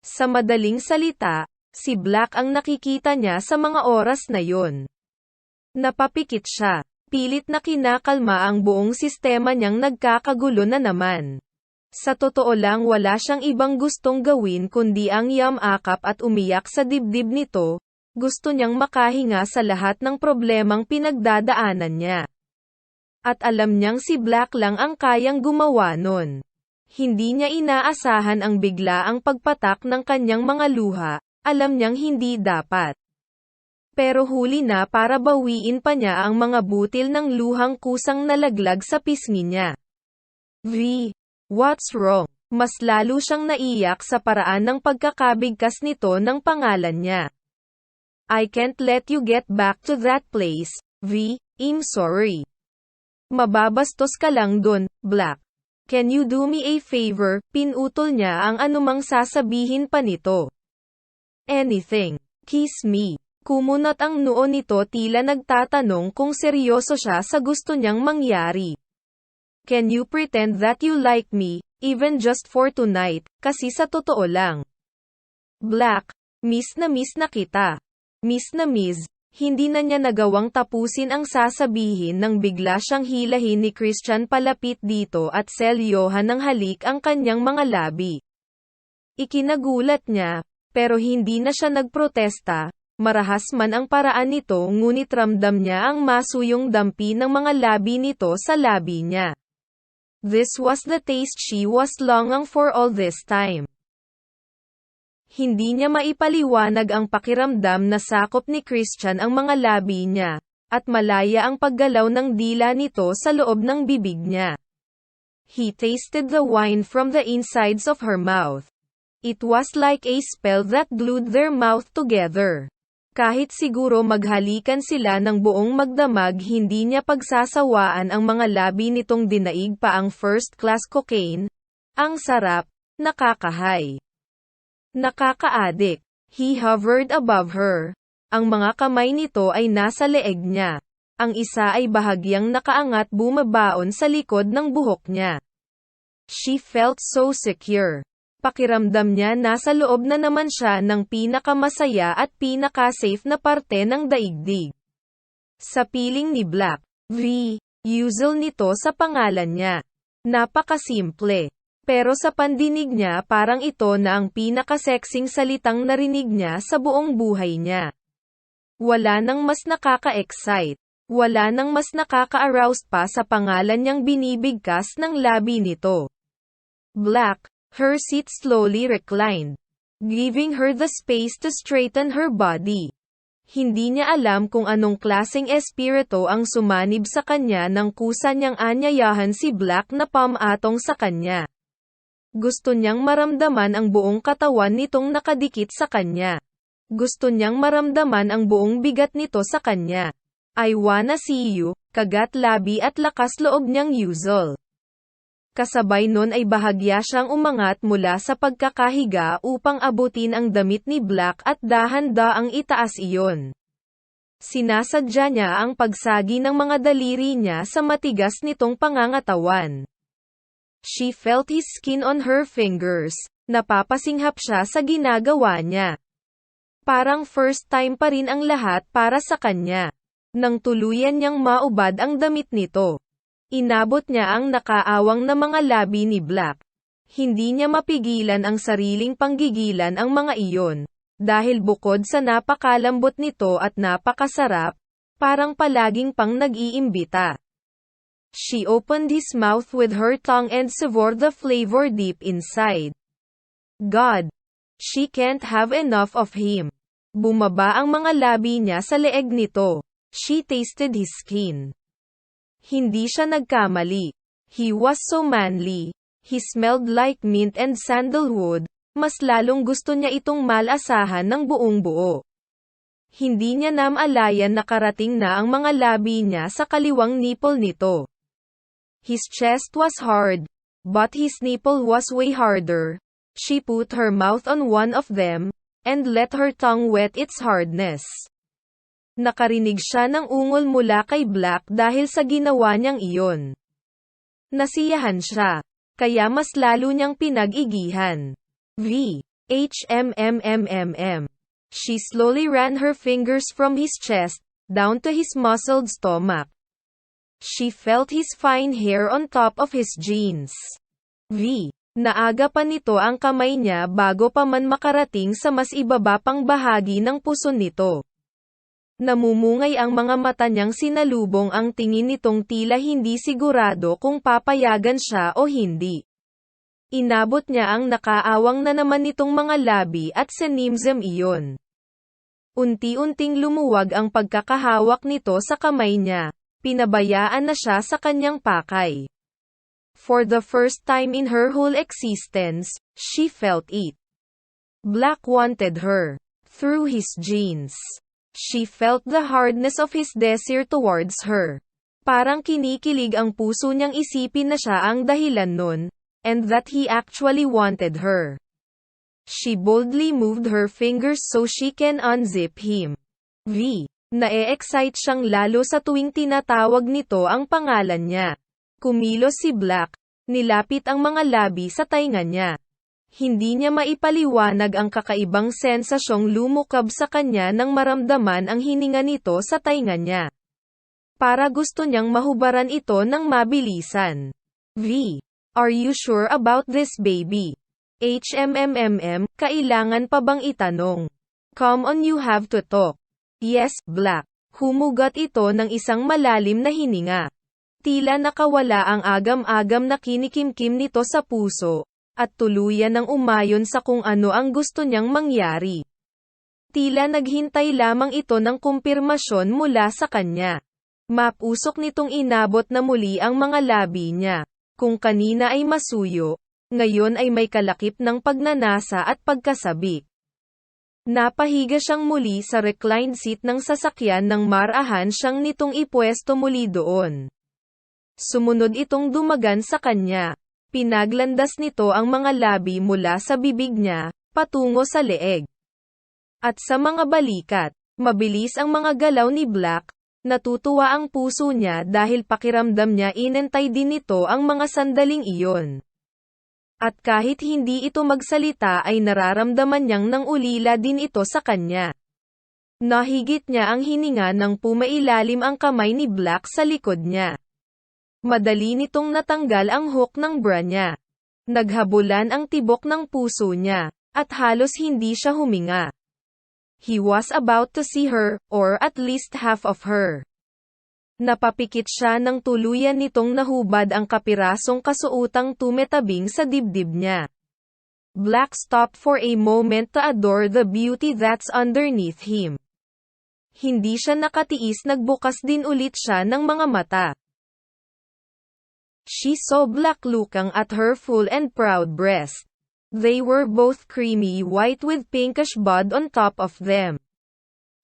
Sa madaling salita, si Black ang nakikita niya sa mga oras na yon. Napapikit siya. Pilit na kinakalma ang buong sistema niyang nagkakagulo na naman. Sa totoo lang wala siyang ibang gustong gawin kundi ang yamakap at umiyak sa dibdib nito. Gusto niyang makahinga sa lahat ng problemang pinagdadaanan niya. At alam niyang si Black lang ang kayang gumawa nun. Hindi niya inaasahan ang biglaang pagpatak ng kanyang mga luha, alam niyang hindi dapat. Pero huli na para bawiin pa niya ang mga butil ng luhang kusang nalaglag sa pisngi niya. What's wrong? Mas lalo siyang naiyak sa paraan ng pagkakabigkas nito ng pangalan niya. I can't let you get back to that place, I'm sorry. Mababastos ka lang dun, Black. Can you do me a favor? Pinutol niya ang anumang sasabihin pa nito. Anything. Kiss me. Kumunat ang noo nito tila nagtatanong kung seryoso siya sa gusto niyang mangyari. Can you pretend that you like me, even just for tonight, kasi sa totoo lang. Black, miss na kita. Miss na miss, hindi na niya nagawang tapusin ang sasabihin nang bigla siyang hilahin ni Christian palapit dito at selyohan ng halik ang kanyang mga labi. Ikinagulat niya, pero hindi na siya nagprotesta, marahas man ang paraan nito ngunit ramdam niya ang masuyong dampi ng mga labi nito sa labi niya. This was the taste she was longing for all this time. Hindi niya maipaliwanag ang pakiramdam na sakop ni Christian ang mga labi niya, at malaya ang paggalaw ng dila nito sa loob ng bibig niya. He tasted the wine from the insides of her mouth. It was like a spell that glued their mouth together. Kahit siguro maghalikan sila ng buong magdamag hindi niya pagsasawaan ang mga labi nitong dinaig pa ang first-class cocaine. Ang sarap, nakakahay. Nakakaadik. He hovered above her. Ang mga kamay nito ay nasa leeg niya. Ang isa ay bahagyang nakaangat bumabaon sa likod ng buhok niya. She felt so secure. Pakiramdam niya nasa loob na naman siya ng pinakamasaya at pinaka-safe na parte ng daigdig. Sa piling ni Black, usual nito sa pangalan niya. Napakasimple. Pero sa pandinig niya parang ito na ang pinaka-sexing salitang narinig niya sa buong buhay niya. Wala nang mas nakaka-excite. Wala nang mas nakaka-arouse pa sa pangalan niyang binibigkas ng labi nito. Black, her seat slowly reclined, giving her the space to straighten her body. Hindi niya alam kung anong klaseng espiritu ang sumanib sa kanya nang kusa niyang anyayahan si Black na pamatong sa kanya. Gusto niyang maramdaman ang buong katawan nitong nakadikit sa kanya. Gusto niyang maramdaman ang buong bigat nito sa kanya. I wanna see you, kagat labi at lakas loob niyang usual. Kasabay nun ay bahagya siyang umangat mula sa pagkakahiga upang abutin ang damit ni Black at dahan-daang itaas iyon. Sinasadya niya ang pagsagi ng mga daliri niya sa matigas nitong pangangatawan. She felt his skin on her fingers. Napapasinghap siya sa ginagawa niya. Parang first time pa rin ang lahat para sa kanya. Nang tuluyan niyang maubad ang damit nito. Inabot niya ang nakaawang na mga labi ni Black. Hindi niya mapigilan ang sariling panggigilan ang mga iyon. Dahil bukod sa napakalambot nito at napakasarap, parang palaging pang nag-iimbita. She opened his mouth with her tongue and savored the flavor deep inside. God! She can't have enough of him. Bumaba ang mga labi niya sa leeg nito. She tasted his skin. Hindi siya nagkamali. He was so manly. He smelled like mint and sandalwood, mas lalong gusto niya itong malasahan ng buong buo. Hindi niya namalayan na karating na ang mga labi niya sa kaliwang nipple nito. His chest was hard, but his nipple was way harder. She put her mouth on one of them, and let her tongue wet its hardness. Nakarinig siya ng ungol mula kay Black dahil sa ginawa niyang iyon. Nasiyahan siya, kaya mas lalo niyang pinag-igihan. HMMMMM. She slowly ran her fingers from his chest, down to his muscled stomach. She felt his fine hair on top of his jeans. Naaga pa nito ang kamay niya bago pa man makarating sa mas ibaba pang bahagi ng puso nito. Namumungay ang mga mata niyang sinalubong ang tingin nitong tila hindi sigurado kung papayagan siya o hindi. Inabot niya ang nakaawang na naman nitong mga labi at sinimzam iyon. Unti-unting lumuwag ang pagkakahawak nito sa kamay niya. Pinabayaan na siya sa kanyang pakay. For the first time in her whole existence, she felt it. Black wanted her. Through his jeans. She felt the hardness of his desire towards her. Parang kinikilig ang puso niyang isipin na siya ang dahilan nun, and that he actually wanted her. She boldly moved her fingers so she can unzip him. Nae-excite siyang lalo sa tuwing tinatawag nito ang pangalan niya. Kumilos si Black, nilapit ang mga labi sa tainga niya. Hindi niya maipaliwanag ang kakaibang sensasyong lumukab sa kanya nang maramdaman ang hininga nito sa tainga niya. Para gusto niyang mahubaran ito ng mabilisan. Are you sure about this, baby? HMMMM, kailangan pa bang itanong? Come on, you have to talk. Yes, Black. Humugat ito ng isang malalim na hininga. Tila nakawala ang agam-agam na kinikimkim nito sa puso, at tuluyan ng umayon sa kung ano ang gusto niyang mangyari. Tila naghintay lamang ito ng kumpirmasyon mula sa kanya. Mapusok nitong inabot na muli ang mga labi niya. Kung kanina ay masuyo, ngayon ay may kalakip ng pagnanasa at pagkasabik. Napahiga siyang muli sa reclined seat ng sasakyan nang marahan siyang nitong ipwesto muli doon. Sumunod itong dumagan sa kanya. Pinaglandas nito ang mga labi mula sa bibig niya, patungo sa leeg. At sa mga balikat, mabilis ang mga galaw ni Black. Natutuwa ang puso niya dahil pakiramdam niya inentay din nito ang mga sandaling iyon. At kahit hindi ito magsalita ay nararamdaman niyang nang ulila din ito sa kanya. Nahigit niya ang hininga nang pumailalim ang kamay ni Black sa likod niya. Madali nitong natanggal ang hook ng bra niya. Naghabulan ang tibok ng puso niya, at halos hindi siya huminga. He was about to see her, or at least half of her. Napapikit siya nang tuluyan nitong nahubad ang kapirasong kasuotang tumetabing sa dibdib niya. Black stopped for a moment to adore the beauty that's underneath him. Hindi siya nakatiis, nagbukas din ulit siya ng mga mata. She saw Black looking at her full and proud breast. They were both creamy white with pinkish bud on top of them.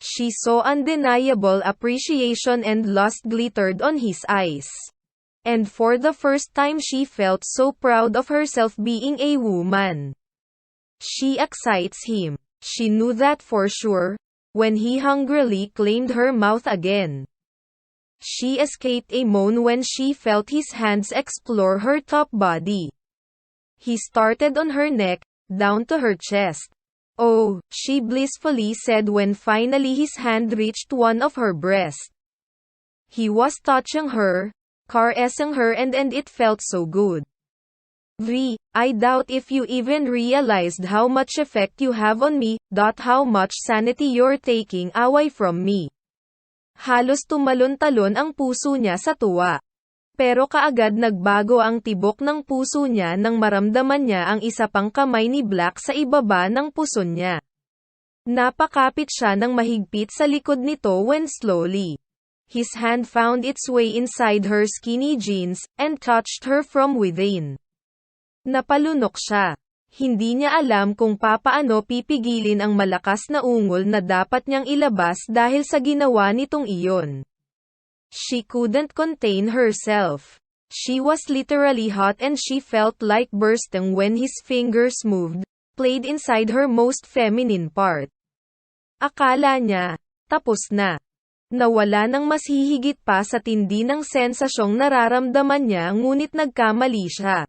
She saw undeniable appreciation and lust glittered on his eyes. And for the first time she felt so proud of herself being a woman. She excites him. She knew that for sure, when he hungrily claimed her mouth again. She escaped a moan when she felt his hands explore her top body. He started on her neck, down to her chest. Oh, she blissfully said when finally his hand reached one of her breasts. He was touching her, caressing her and it felt so good. I doubt if you even realized how much effect you have on me, how much sanity you're taking away from me. Halos tumalon-talon ang puso niya sa tuwa. Pero kaagad nagbago ang tibok ng puso niya nang maramdaman niya ang isa pang kamay ni Black sa ibaba ng puson niya. Napakapit siya ng mahigpit sa likod nito when slowly, his hand found its way inside her skinny jeans, and touched her from within. Napalunok siya. Hindi niya alam kung papaano pipigilin ang malakas na ungol na dapat niyang ilabas dahil sa ginawa nitong iyon. She couldn't contain herself. She was literally hot and she felt like bursting when his fingers moved, played inside her most feminine part. Akala niya, tapos na. Nawala ng mas hihigit pa sa tindi ng sensasyong nararamdaman niya ngunit nagkamali siya.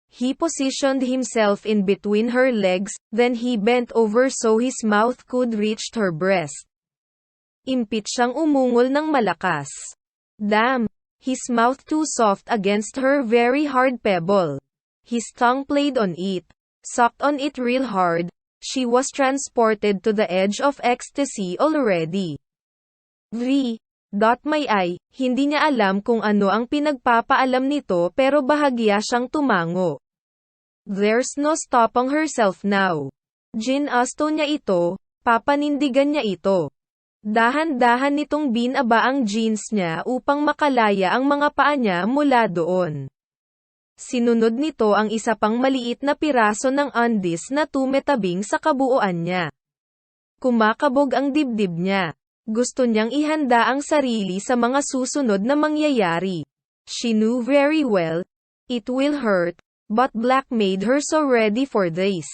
He positioned himself in between her legs, then he bent over so his mouth could reach her breast. Impit siyang umungol ng malakas. Damn! His mouth too soft against her very hard pebble. His tongue played on it, sucked on it real hard. She was transported to the edge of ecstasy already. Hindi niya alam kung ano ang pinagpapaalam nito pero bahagya siyang tumango. There's no stopping herself now. Ginasto niya ito, papanindigan niya ito. Dahan-dahan nitong binaba ang jeans niya upang makalaya ang mga paa niya mula doon. Sinunod nito ang isa pang maliit na piraso ng undies na tumetabing sa kabuuan niya. Kumakabog ang dibdib niya. Gusto niyang ihanda ang sarili sa mga susunod na mangyayari. She knew very well, it will hurt, but Black made her so ready for this.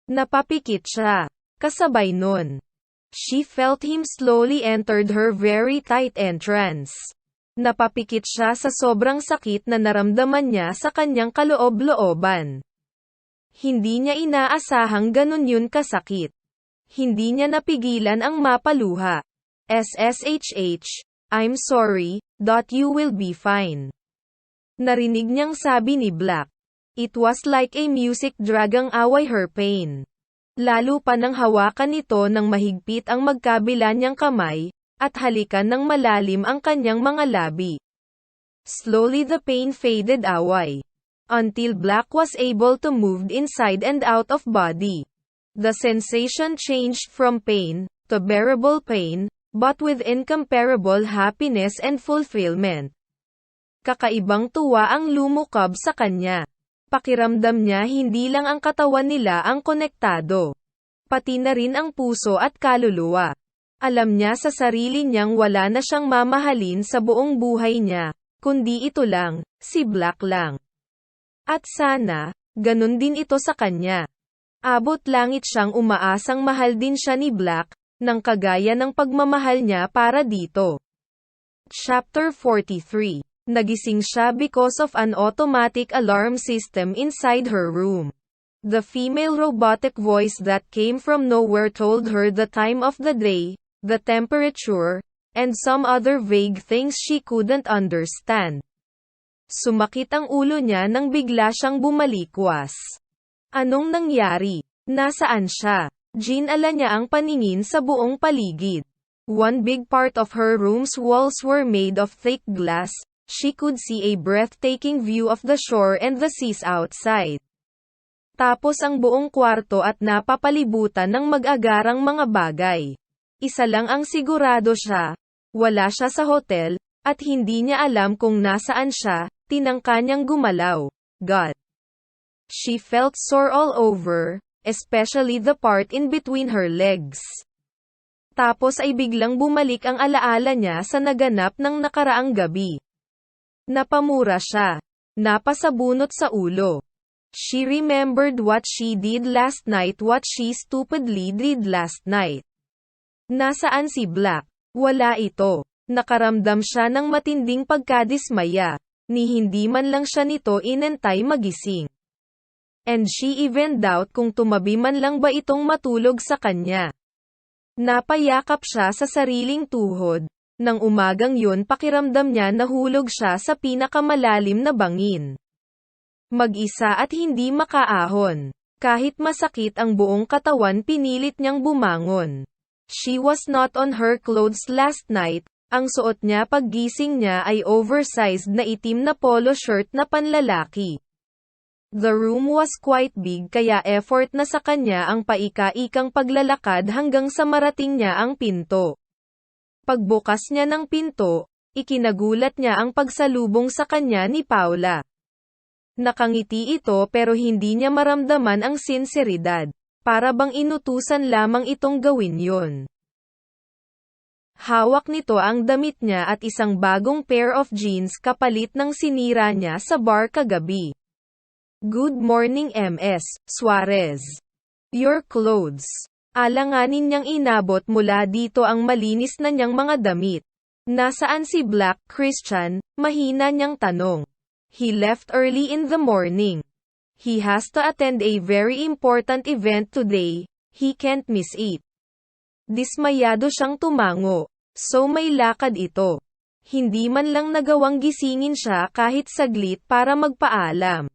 Napapikit siya. Kasabay nun. She felt him slowly entered her very tight entrance. Napapikit siya sa sobrang sakit na naramdaman niya sa kanyang kaloob-looban. Hindi niya inaasahang ganun yun kasakit. Hindi niya napigilan ang mapaluha. SSHH, I'm sorry, you will be fine. Narinig niyang sabi ni Black. It was like a music dragang away her pain. Lalo pa nang hawakan nito ng mahigpit ang magkabila niyang kamay, at halikan ng malalim ang kanyang mga labi. Slowly the pain faded away. Until Black was able to move inside and out of body. The sensation changed from pain, to bearable pain, but with incomparable happiness and fulfillment. Kakaibang tuwa ang lumukab sa kanya. Pakiramdam niya hindi lang ang katawan nila ang konektado. Pati na rin ang puso at kaluluwa. Alam niya sa sarili niyang wala na siyang mamahalin sa buong buhay niya, kundi ito lang, si Black lang. At sana, ganun din ito sa kanya. Abot langit siyang umaasang mahal din siya ni Black, nang kagaya ng pagmamahal niya para dito. Chapter 43. Nagising siya because of an automatic alarm system inside her room. The female robotic voice that came from nowhere told her the time of the day, the temperature, and some other vague things she couldn't understand. Sumakit ang ulo niya nang bigla siyang bumalikwas. Anong nangyari? Nasaan siya? Ginala niya ang paningin sa buong paligid. One big part of her room's walls were made of thick glass. She could see a breathtaking view of the shore and the seas outside. Tapos ang buong kwarto at napapalibutan ng mag-agarang mga bagay. Isa lang ang sigurado siya, wala siya sa hotel, at hindi niya alam kung nasaan siya, tinangka niyang gumalaw. God. She felt sore all over, especially the part in between her legs. Tapos ay biglang bumalik ang alaala niya sa naganap ng nakaraang gabi. Napamura siya. Napasabunot sa ulo. She remembered what she did last night, what she stupidly did last night. Nasaan si Black? Wala ito. Nakaramdam siya ng matinding pagkadismaya, ni hindi man lang siya nito inantay magising. And she even doubt kung tumabi man lang ba itong matulog sa kanya. Napayakap siya sa sariling tuhod. Nang umagang yun pakiramdam niya nahulog siya sa pinakamalalim na bangin. Mag-isa at hindi makaahon. Kahit masakit ang buong katawan pinilit niyang bumangon. She was not on her clothes last night. Ang suot niya paggising niya ay oversized na itim na polo shirt na panlalaki. The room was quite big kaya effort na sa kanya ang paika-ikang paglalakad hanggang sa marating niya ang pinto. Pagbukas niya ng pinto, ikinagulat niya ang pagsalubong sa kanya ni Paula. Nakangiti ito pero hindi niya maramdaman ang sinseridad. Para bang inutusan lamang itong gawin yon. Hawak nito ang damit niya at isang bagong pair of jeans kapalit ng sinira niya sa bar kagabi. Good morning Ms. Suarez. Your clothes. Alanganin niyang inabot mula dito ang malinis na niyang mga damit. Nasaan si Black Christian? Mahina niyang tanong. He left early in the morning. He has to attend a very important event today. He can't miss it. Dismayado siyang tumango. So may lakad ito. Hindi man lang nagawang gisingin siya kahit saglit para magpaalam.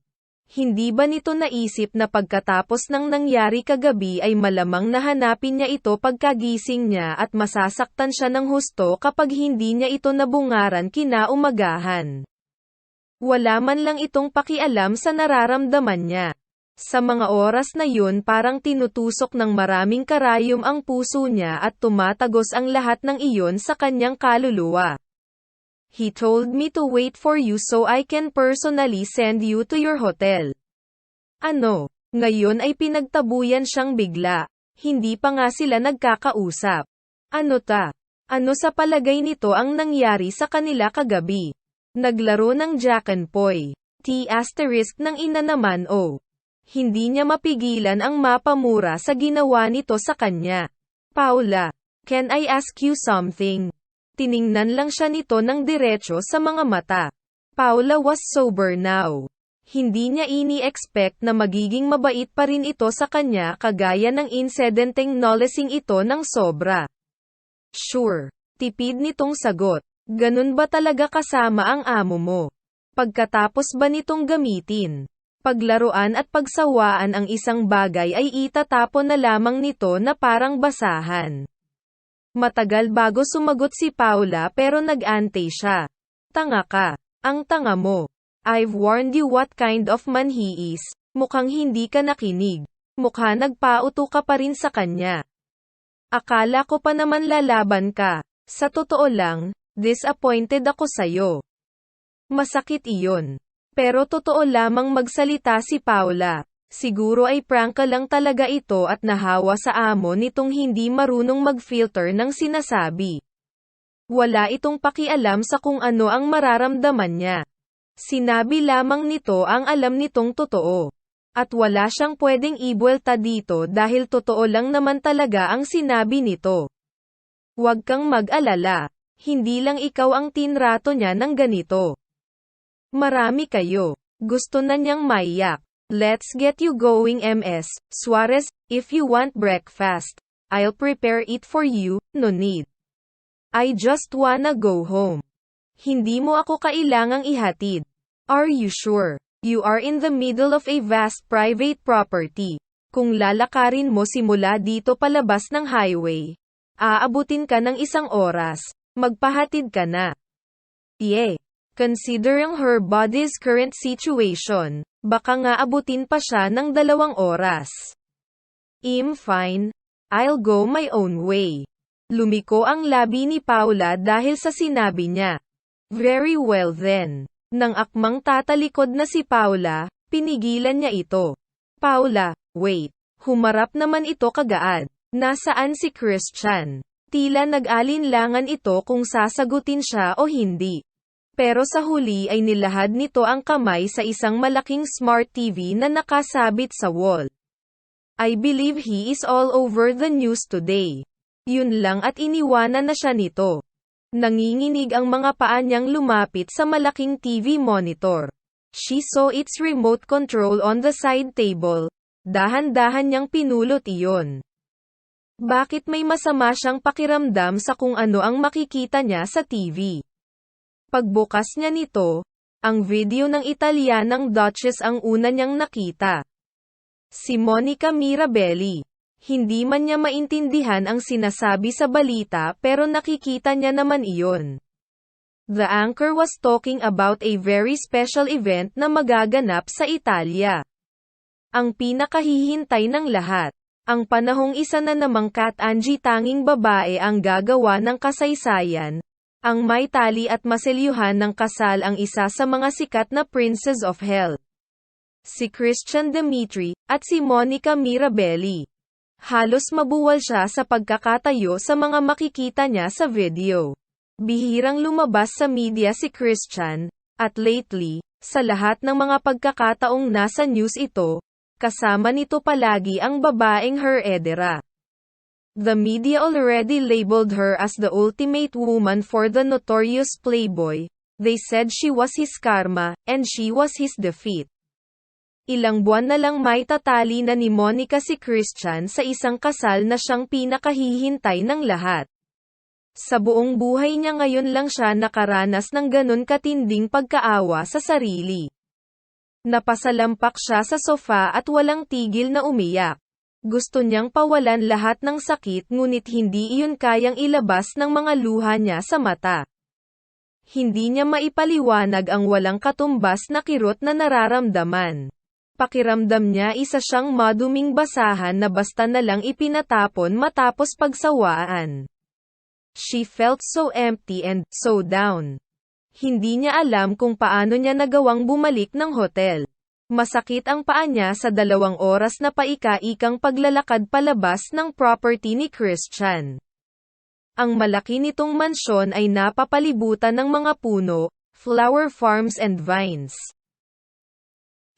Hindi ba nito naisip na pagkatapos ng nangyari kagabi ay malamang nahanapin niya ito pagkagising niya at masasaktan siya ng husto kapag hindi niya ito nabungaran kinaumagahan. Wala man lang itong pakialam sa nararamdaman niya. Sa mga oras na yun parang tinutusok ng maraming karayom ang puso niya at tumatagos ang lahat ng iyon sa kanyang kaluluwa. He told me to wait for you so I can personally send you to your hotel. Ano? Ngayon ay pinagtabuyan siyang bigla. Hindi pa nga sila nagkakausap. Ano ta? Ano sa palagay nito ang nangyari sa kanila kagabi? Naglaro ng Jack and Poy. T** ng ina naman o. Hindi niya mapigilan ang mapamura sa ginawa nito sa kanya. Paula, can I ask you something? Tiningnan lang siya nito ng diretso sa mga mata. Paula was sober now. Hindi niya ini-expect na magiging mabait pa rin ito sa kanya kagaya ng insidenteng nolasing ito ng sobra. Sure. Tipid nitong sagot. Ganun ba talaga kasama ang amo mo? Pagkatapos ba nitong gamitin, paglaruan at pagsawaan ang isang bagay ay itatapon na lamang nito na parang basahan? Matagal bago sumagot si Paula pero nag-antay siya. Tanga ka. Ang tanga mo. I've warned you what kind of man he is. Mukhang hindi ka nakinig. Mukha nagpauto ka pa rin sa kanya. Akala ko pa naman lalaban ka. Sa totoo lang, disappointed ako sa'yo. Masakit iyon. Pero totoo lamang magsalita si Paula. Siguro ay prangka lang talaga ito at nahawa sa amo nitong hindi marunong mag-filter ng sinasabi. Wala itong pakialam sa kung ano ang mararamdaman niya. Sinabi lamang nito ang alam nitong totoo. At wala siyang pwedeng ibuelta dito dahil totoo lang naman talaga ang sinabi nito. Huwag kang mag-alala. Hindi lang ikaw ang tinrato niya ng ganito. Marami kayo. Gusto na niyang maiyak. Let's get you going Ms. Suarez, if you want breakfast, I'll prepare it for you, no need. I just wanna go home. Hindi mo ako kailangang ihatid. Are you sure? You are in the middle of a vast private property. Kung lalakarin mo simula dito palabas ng highway, aabutin ka ng 1 oras, magpahatid ka na. Yeah. Considering her body's current situation, baka nga abutin pa siya ng 2 oras. Fine. I'll go my own way. Lumiko ang labi ni Paula dahil sa sinabi niya. Very well then. Nang akmang tatalikod na si Paula, pinigilan niya ito. Paula, wait. Humarap naman ito kagaad. Nasaan si Christian? Tila nag-alinlangan ito kung sasagutin siya o hindi. Pero sa huli ay nilahad nito ang kamay sa isang malaking smart TV na nakasabit sa wall. I believe he is all over the news today. Yun lang at iniwanan na siya nito. Nanginginig ang mga paa niyang lumapit sa malaking TV monitor. She saw its remote control on the side table. Dahan-dahan niyang pinulot iyon. Bakit may masama siyang pakiramdam sa kung ano ang makikita niya sa TV? Pagbukas niya nito, ang video ng Italianang Duchess ang una niyang nakita. Si Monica Mirabelli. Hindi man niya maintindihan ang sinasabi sa balita pero nakikita niya naman iyon. The anchor was talking about a very special event na magaganap sa Italia. Ang pinakahihintay ng lahat. Ang panahong isa na namang Kat Angie tanging babae ang gagawa ng kasaysayan. Ang may tali at maselyuhan ng kasal ang isa sa mga sikat na Princess of Hell. si Christian Dimitri, at si Monica Mirabelli. Halos mabuwal siya sa pagkakatayo sa mga makikita niya sa video. Bihirang lumabas sa media si Christian, at lately, sa lahat ng mga pagkakataong nasa news ito, kasama nito palagi ang babaeng Heredera. The media already labeled her as the ultimate woman for the notorious playboy. They said she was his karma, and she was his defeat. Ilang buwan na lang may tatali na ni Monica si Christian sa isang kasal na siyang pinakahihintay ng lahat. Sa buong buhay niya ngayon lang siya nakaranas ng ganun katinding pagkaawa sa sarili. Napasalampak siya sa sofa at walang tigil na umiyak. Gusto niyang pawalan lahat ng sakit ngunit hindi iyon kayang ilabas ng mga luha niya sa mata. Hindi niya maipaliwanag ang walang katumbas na kirot na nararamdaman. Pakiramdam niya isa siyang maduming basahan na basta na lang ipinatapon matapos pagsawaan. She felt so empty and so down. Hindi niya alam kung paano niya nagawang bumalik ng hotel. Masakit ang paa niya sa 2 oras na paika-ikang paglalakad palabas ng property ni Christian. Ang malaki nitong mansyon ay napapalibutan ng mga puno, flower farms and vines.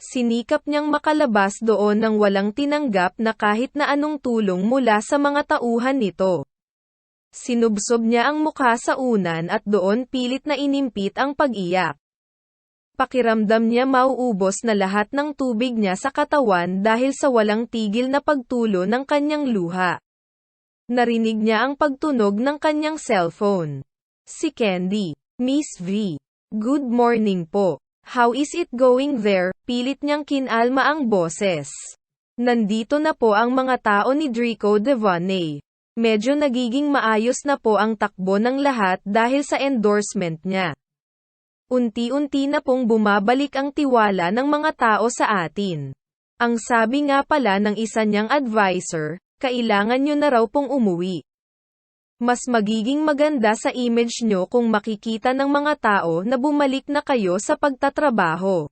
Sinikap niyang makalabas doon nang walang tinanggap na kahit na anong tulong mula sa mga tauhan nito. Sinubsob niya ang mukha sa unan at doon pilit na inimpit ang pag-iyak. Pakiramdam niya mauubos na lahat ng tubig niya sa katawan dahil sa walang tigil na pagtulo ng kanyang luha. Narinig niya ang pagtunog ng kanyang cellphone. Si Candy. Miss V. Good morning po. How is it going there? Pilit niyang kinalma ang boses. Nandito na po ang mga tao ni Drico Devoney. Medyo nagiging maayos na po ang takbo ng lahat dahil sa endorsement niya. Unti-unti na pong bumabalik ang tiwala ng mga tao sa atin. Ang sabi nga pala ng isa niyang advisor, kailangan nyo na raw pong umuwi. Mas magiging maganda sa image nyo kung makikita ng mga tao na bumalik na kayo sa pagtatrabaho.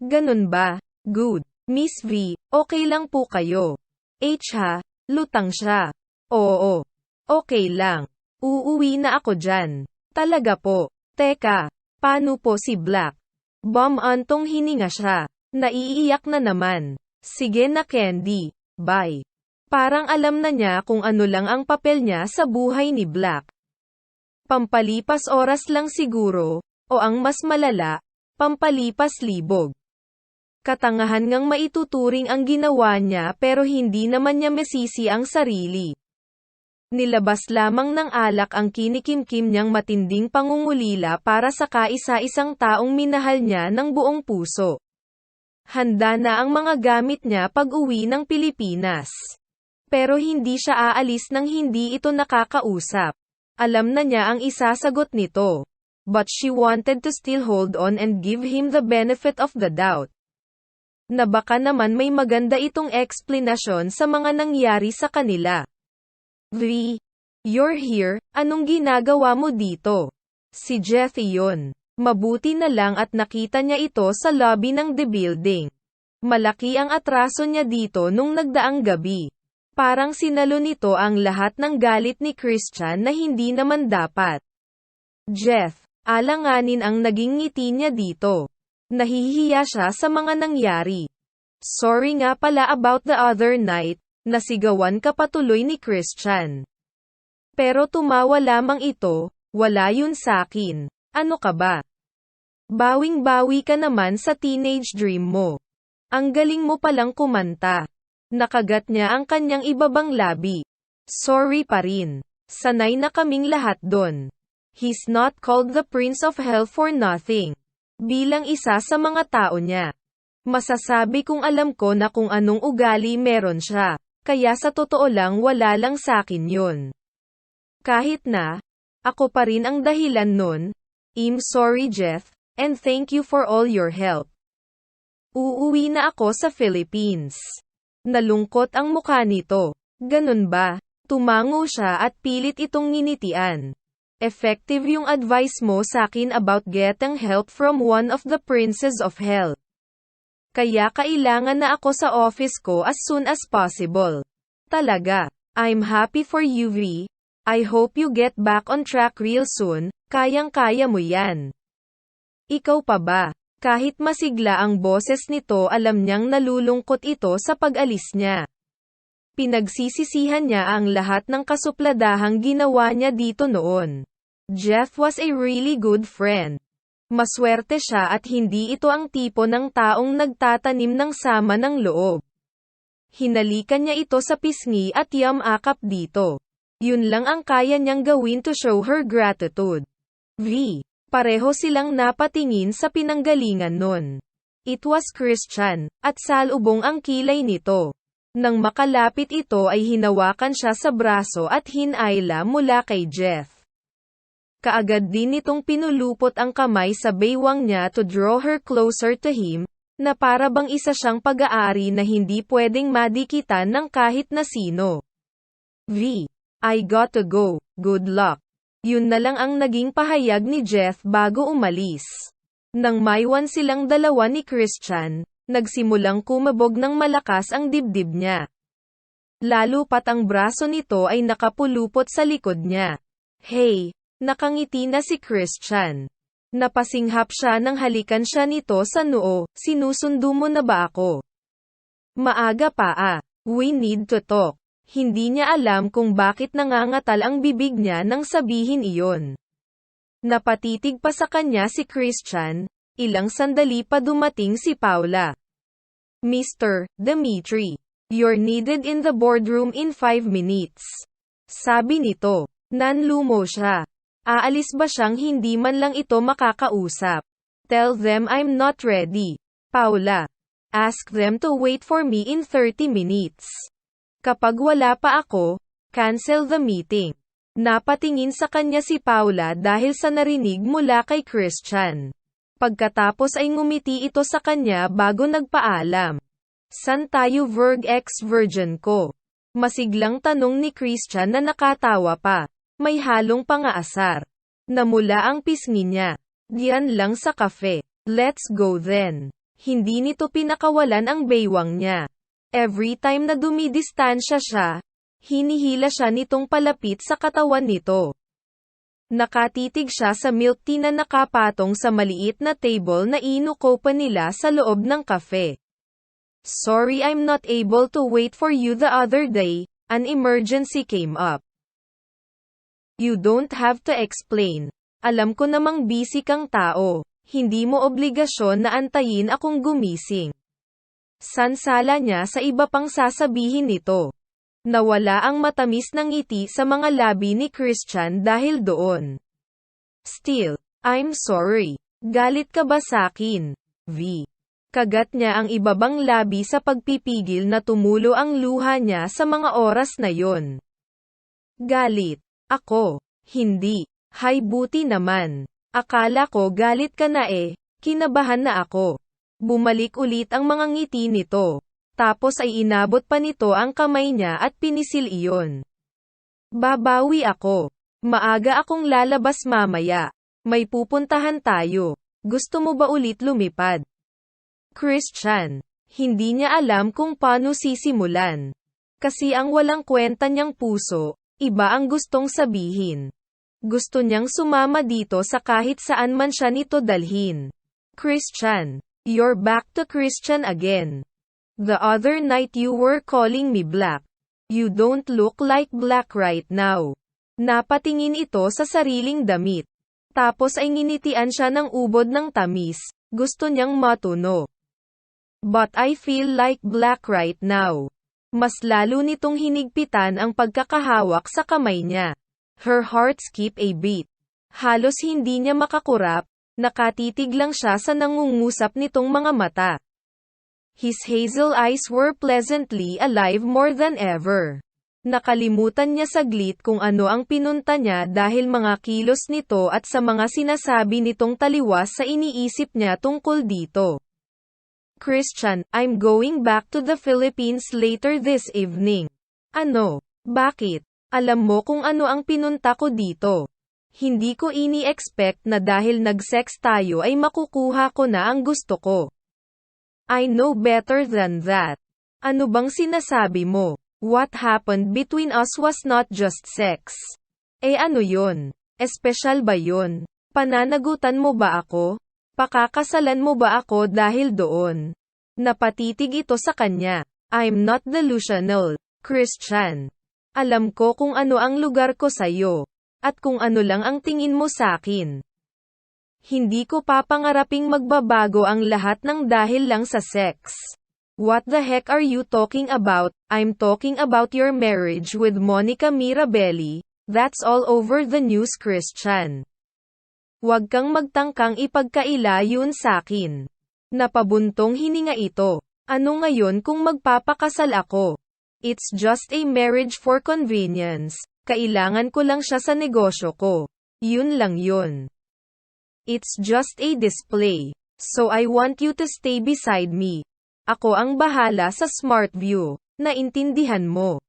Ganun ba? Good. Miss V, okay lang po kayo. H ha, lutang siya. Oo. Okay lang. Uuwi na ako dyan. Talaga po. Teka. Paano po si Black? Antong hininga siya. Naiiyak na naman. Sige na Candy. Bye. Parang alam na niya kung ano lang ang papel niya sa buhay ni Black. Pampalipas oras lang siguro, o ang mas malala, pampalipas libog. Katangahan ngang maituturing ang ginawa niya pero hindi naman niya masisi ang sarili. Nilabas lamang ng alak ang kinikimkim niyang matinding pangungulila para sa kaisa-isang taong minahal niya ng buong puso. Handa na ang mga gamit niya pag-uwi ng Pilipinas. Pero hindi siya aalis nang hindi ito nakakausap. Alam na niya ang isasagot nito. But she wanted to still hold on and give him the benefit of the doubt. Na baka naman may maganda itong eksplanasyon sa mga nangyari sa kanila. V. You're here, anong ginagawa mo dito? Si Jeffy yun. Mabuti na lang at nakita niya ito sa lobby ng the building. Malaki ang atraso niya dito nung nagdaang gabi. Parang sinalo nito ang lahat ng galit ni Christian na hindi naman dapat. Jeff, alanganin ang naging ngiti niya dito. Nahihiya siya sa mga nangyari. Sorry nga pala about the other night. Nasigawan ka patuloy ni Christian. Pero tumawa lamang ito, wala yun sakin. Ano ka ba? Bawing-bawi ka naman sa teenage dream mo. Ang galing mo palang kumanta. Nakagat niya ang kanyang ibabang labi. Sorry pa rin. Sanay na kaming lahat doon. He's not called the Prince of Hell for nothing. Bilang isa sa mga tao niya. Masasabi kong alam ko na kung anong ugali meron siya. Kaya sa totoo lang wala lang sakin yun. Kahit na, ako pa rin ang dahilan nun. I'm sorry Jeff, and thank you for all your help. Uuwi na ako sa Philippines. Nalungkot ang mukha nito. Ganun ba? Tumango siya at pilit itong nginitian. Effective yung advice mo sakin about getting help from one of the princes of hell. Kaya kailangan na ako sa office ko as soon as possible. Talaga. I'm happy for you, V. I hope you get back on track real soon. Kayang-kaya mo yan. Ikaw pa ba? Kahit masigla ang boses nito, alam niyang nalulungkot ito sa pag-alis niya. Pinagsisisihan niya ang lahat ng kasupladahang ginawa niya dito noon. Jeff was a really good friend. Maswerte siya at hindi ito ang tipo ng taong nagtatanim ng sama ng loob. Hinalikan niya ito sa pisngi at yamakap dito. Yun lang ang kaya niyang gawin to show her gratitude. V. Pareho silang napatingin sa pinanggalingan nun. It was Christian, at salubong ang kilay nito. Nang makalapit ito ay hinawakan siya sa braso at hinayla mula kay Jeff. Kaagad din nitong pinulupot ang kamay sa baywang niya to draw her closer to him, na para bang isa siyang pag-aari na hindi pwedeng madikitan ng kahit na sino. V. I got to go, good luck. Yun na lang ang naging pahayag ni Jeff bago umalis. Nang maiwan silang dalawa ni Christian, nagsimulang kumabog ng malakas ang dibdib niya. Lalo pat ang braso nito ay nakapulupot sa likod niya. Hey! Nakangiti na si Christian. Napasinghap siya nang halikan siya nito sa noo. Sinusundo mo na ba ako? Maaga pa ah. We need to talk. Hindi niya alam kung bakit nangangatal ang bibig niya nang sabihin iyon. Napatitig pa sa kanya si Christian. Ilang sandali pa dumating si Paula. Mr. Dimitri, you're needed in the boardroom in 5 minutes. Sabi nito. Nanlumo siya. Aalis ba siyang hindi man lang ito makakausap? Tell them I'm not ready. Paula. Ask them to wait for me in 30 minutes. Kapag wala pa ako, cancel the meeting. Napatingin sa kanya si Paula dahil sa narinig mula kay Christian. Pagkatapos ay ngumiti ito sa kanya bago nagpaalam. San tayo virgin ko? Masiglang tanong ni Christian na nakatawa pa. May halong pangaasar. Namula ang pisngi niya. Diyan lang sa cafe. Let's go then. Hindi nito pinakawalan ang baywang niya. Every time na dumidistansya siya, hinihila siya nitong palapit sa katawan nito. Nakatitig siya sa milk tea na nakapatong sa maliit na table na inukopan nila sa loob ng cafe. Sorry I'm not able to wait for you the other day, an emergency came up. You don't have to explain. Alam ko namang busy kang tao. Hindi mo obligasyon na antayin akong gumising. Sansala niya sa iba pang sasabihin nito. Nawala ang matamis ng ngiti sa mga labi ni Christian dahil doon. Still, I'm sorry. Galit ka ba sakin? V. Kagat niya ang ibabang labi sa pagpipigil na tumulo ang luha niya sa mga oras na yon. Galit. Ako, hindi. Hay buti naman. Akala ko galit ka na eh. Kinabahan na ako. Bumalik ulit ang mga ngiti nito. Tapos ay inabot pa nito ang kamay niya at pinisil iyon. Babawi ako. Maaga akong lalabas mamaya. May pupuntahan tayo. Gusto mo ba ulit lumipad? Christian. Hindi niya alam kung paano sisimulan. Kasi ang walang kwenta niyang puso, iba ang gustong sabihin. Gusto niyang sumama dito sa kahit saan man siya nito dalhin. Christian. You're back to Christian again. The other night you were calling me black. You don't look like black right now. Napatingin ito sa sariling damit. Tapos ay nginitian siya ng ubod ng tamis. Gusto niyang matuno. But I feel like black right now. Mas lalo nitong hinigpitan ang pagkakahawak sa kamay niya. Her heart skipped a beat. Halos hindi niya makakurap, nakatitig lang siya sa nangungusap nitong mga mata. His hazel eyes were pleasantly alive more than ever. Nakalimutan niya saglit kung ano ang pinunta niya dahil mga kilos nito at sa mga sinasabi nitong taliwas sa iniisip niya tungkol dito. Christian, I'm going back to the Philippines later this evening. Ano? Bakit? Alam mo kung ano ang pinunta ko dito. Hindi ko ini-expect na dahil nag-sex tayo ay makukuha ko na ang gusto ko. I know better than that. Ano bang sinasabi mo? What happened between us was not just sex. Eh ano yun? Espesyal ba yun? Pananagutan mo ba ako? Pakakasalan mo ba ako dahil doon? Napatitig ito sa kanya. I'm not delusional, Christian. Alam ko kung ano ang lugar ko sa'yo. At kung ano lang ang tingin mo sa'kin. Hindi ko papangaraping magbabago ang lahat ng dahil lang sa sex. What the heck are you talking about? I'm talking about your marriage with Monica Mirabelli. That's all over the news, Christian. Huwag kang magtangkang ipagkaila yun sa'kin. Napabuntong hininga ito. Ano ngayon kung magpapakasal ako? It's just a marriage for convenience. Kailangan ko lang siya sa negosyo ko. Yun lang yun. It's just a display. So I want you to stay beside me. Ako ang bahala sa Smart View. Naintindihan mo.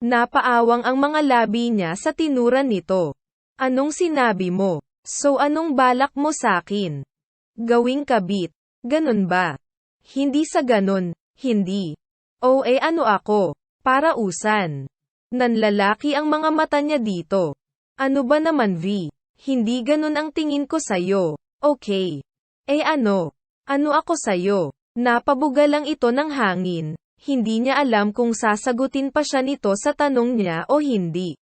Napaawang ang mga labi niya sa tinuran nito. Anong sinabi mo? So anong balak mo sakin? Gawing kabit. Ganun ba? Hindi sa ganun. Hindi. O ano ako? Para usan. Nanlalaki ang mga mata niya dito. Ano ba naman V? Hindi ganun ang tingin ko sa'yo. Okay. Ano? Ano ako sa'yo? Napabuga lang ito ng hangin. Hindi niya alam kung sasagutin pa siya nito sa tanong niya o hindi.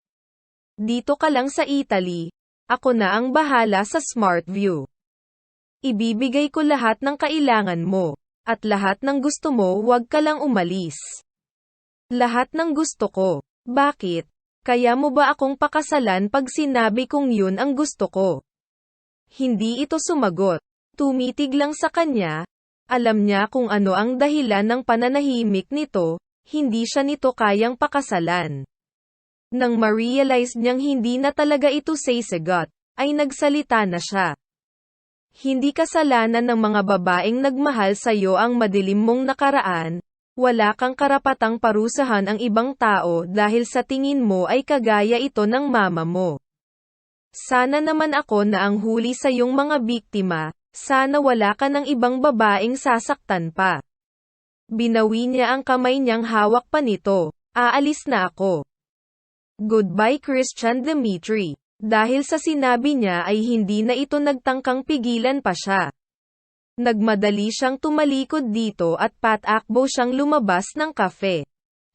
Dito ka lang sa Italy. Ako na ang bahala sa Smart View. Ibibigay ko lahat ng kailangan mo. At lahat ng gusto mo, huwag ka lang umalis. Lahat ng gusto ko. Bakit? Kaya mo ba akong pakasalan pag sinabi kong yun ang gusto ko? Hindi ito sumagot. Tumitig lang sa kanya. Alam niya kung ano ang dahilan ng pananahimik nito, hindi siya nito kayang pakasalan. Nang ma-realize niyang hindi na talaga ito sasagot, ay nagsalita na siya. Hindi kasalanan ng mga babaeng nagmahal sa'yo ang madilim mong nakaraan. Wala kang karapatang parusahan ang ibang tao dahil sa tingin mo ay kagaya ito ng mama mo. Sana naman ako na ang huli sa iyong mga biktima, sana wala ka ng ibang babaeng sasaktan pa. Binawi niya ang kamay niyang hawak pa nito. Aalis na ako. Goodbye Christian Dimitri. Dahil sa sinabi niya ay hindi na ito nagtangkang pigilan pa siya. Nagmadali siyang tumalikod dito at patakbo siyang lumabas ng kafe.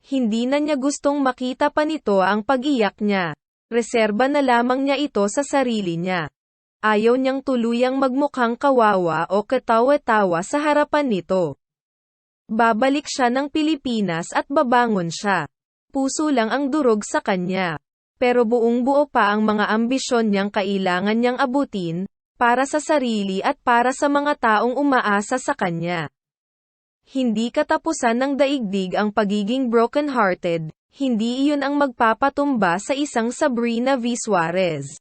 Hindi na niya gustong makita pa nito ang pag-iyak niya. Reserba na lamang niya ito sa sarili niya. Ayaw niyang tuluyang magmukhang kawawa o katawa-tawa sa harapan nito. Babalik siya ng Pilipinas at babangon siya. Puso lang ang durog sa kanya. Pero buong-buo pa ang mga ambisyon niyang kailangan niyang abutin, para sa sarili at para sa mga taong umaasa sa kanya. Hindi katapusan ng daigdig ang pagiging broken-hearted, hindi iyon ang magpapatumba sa isang Sabrina V. Suarez.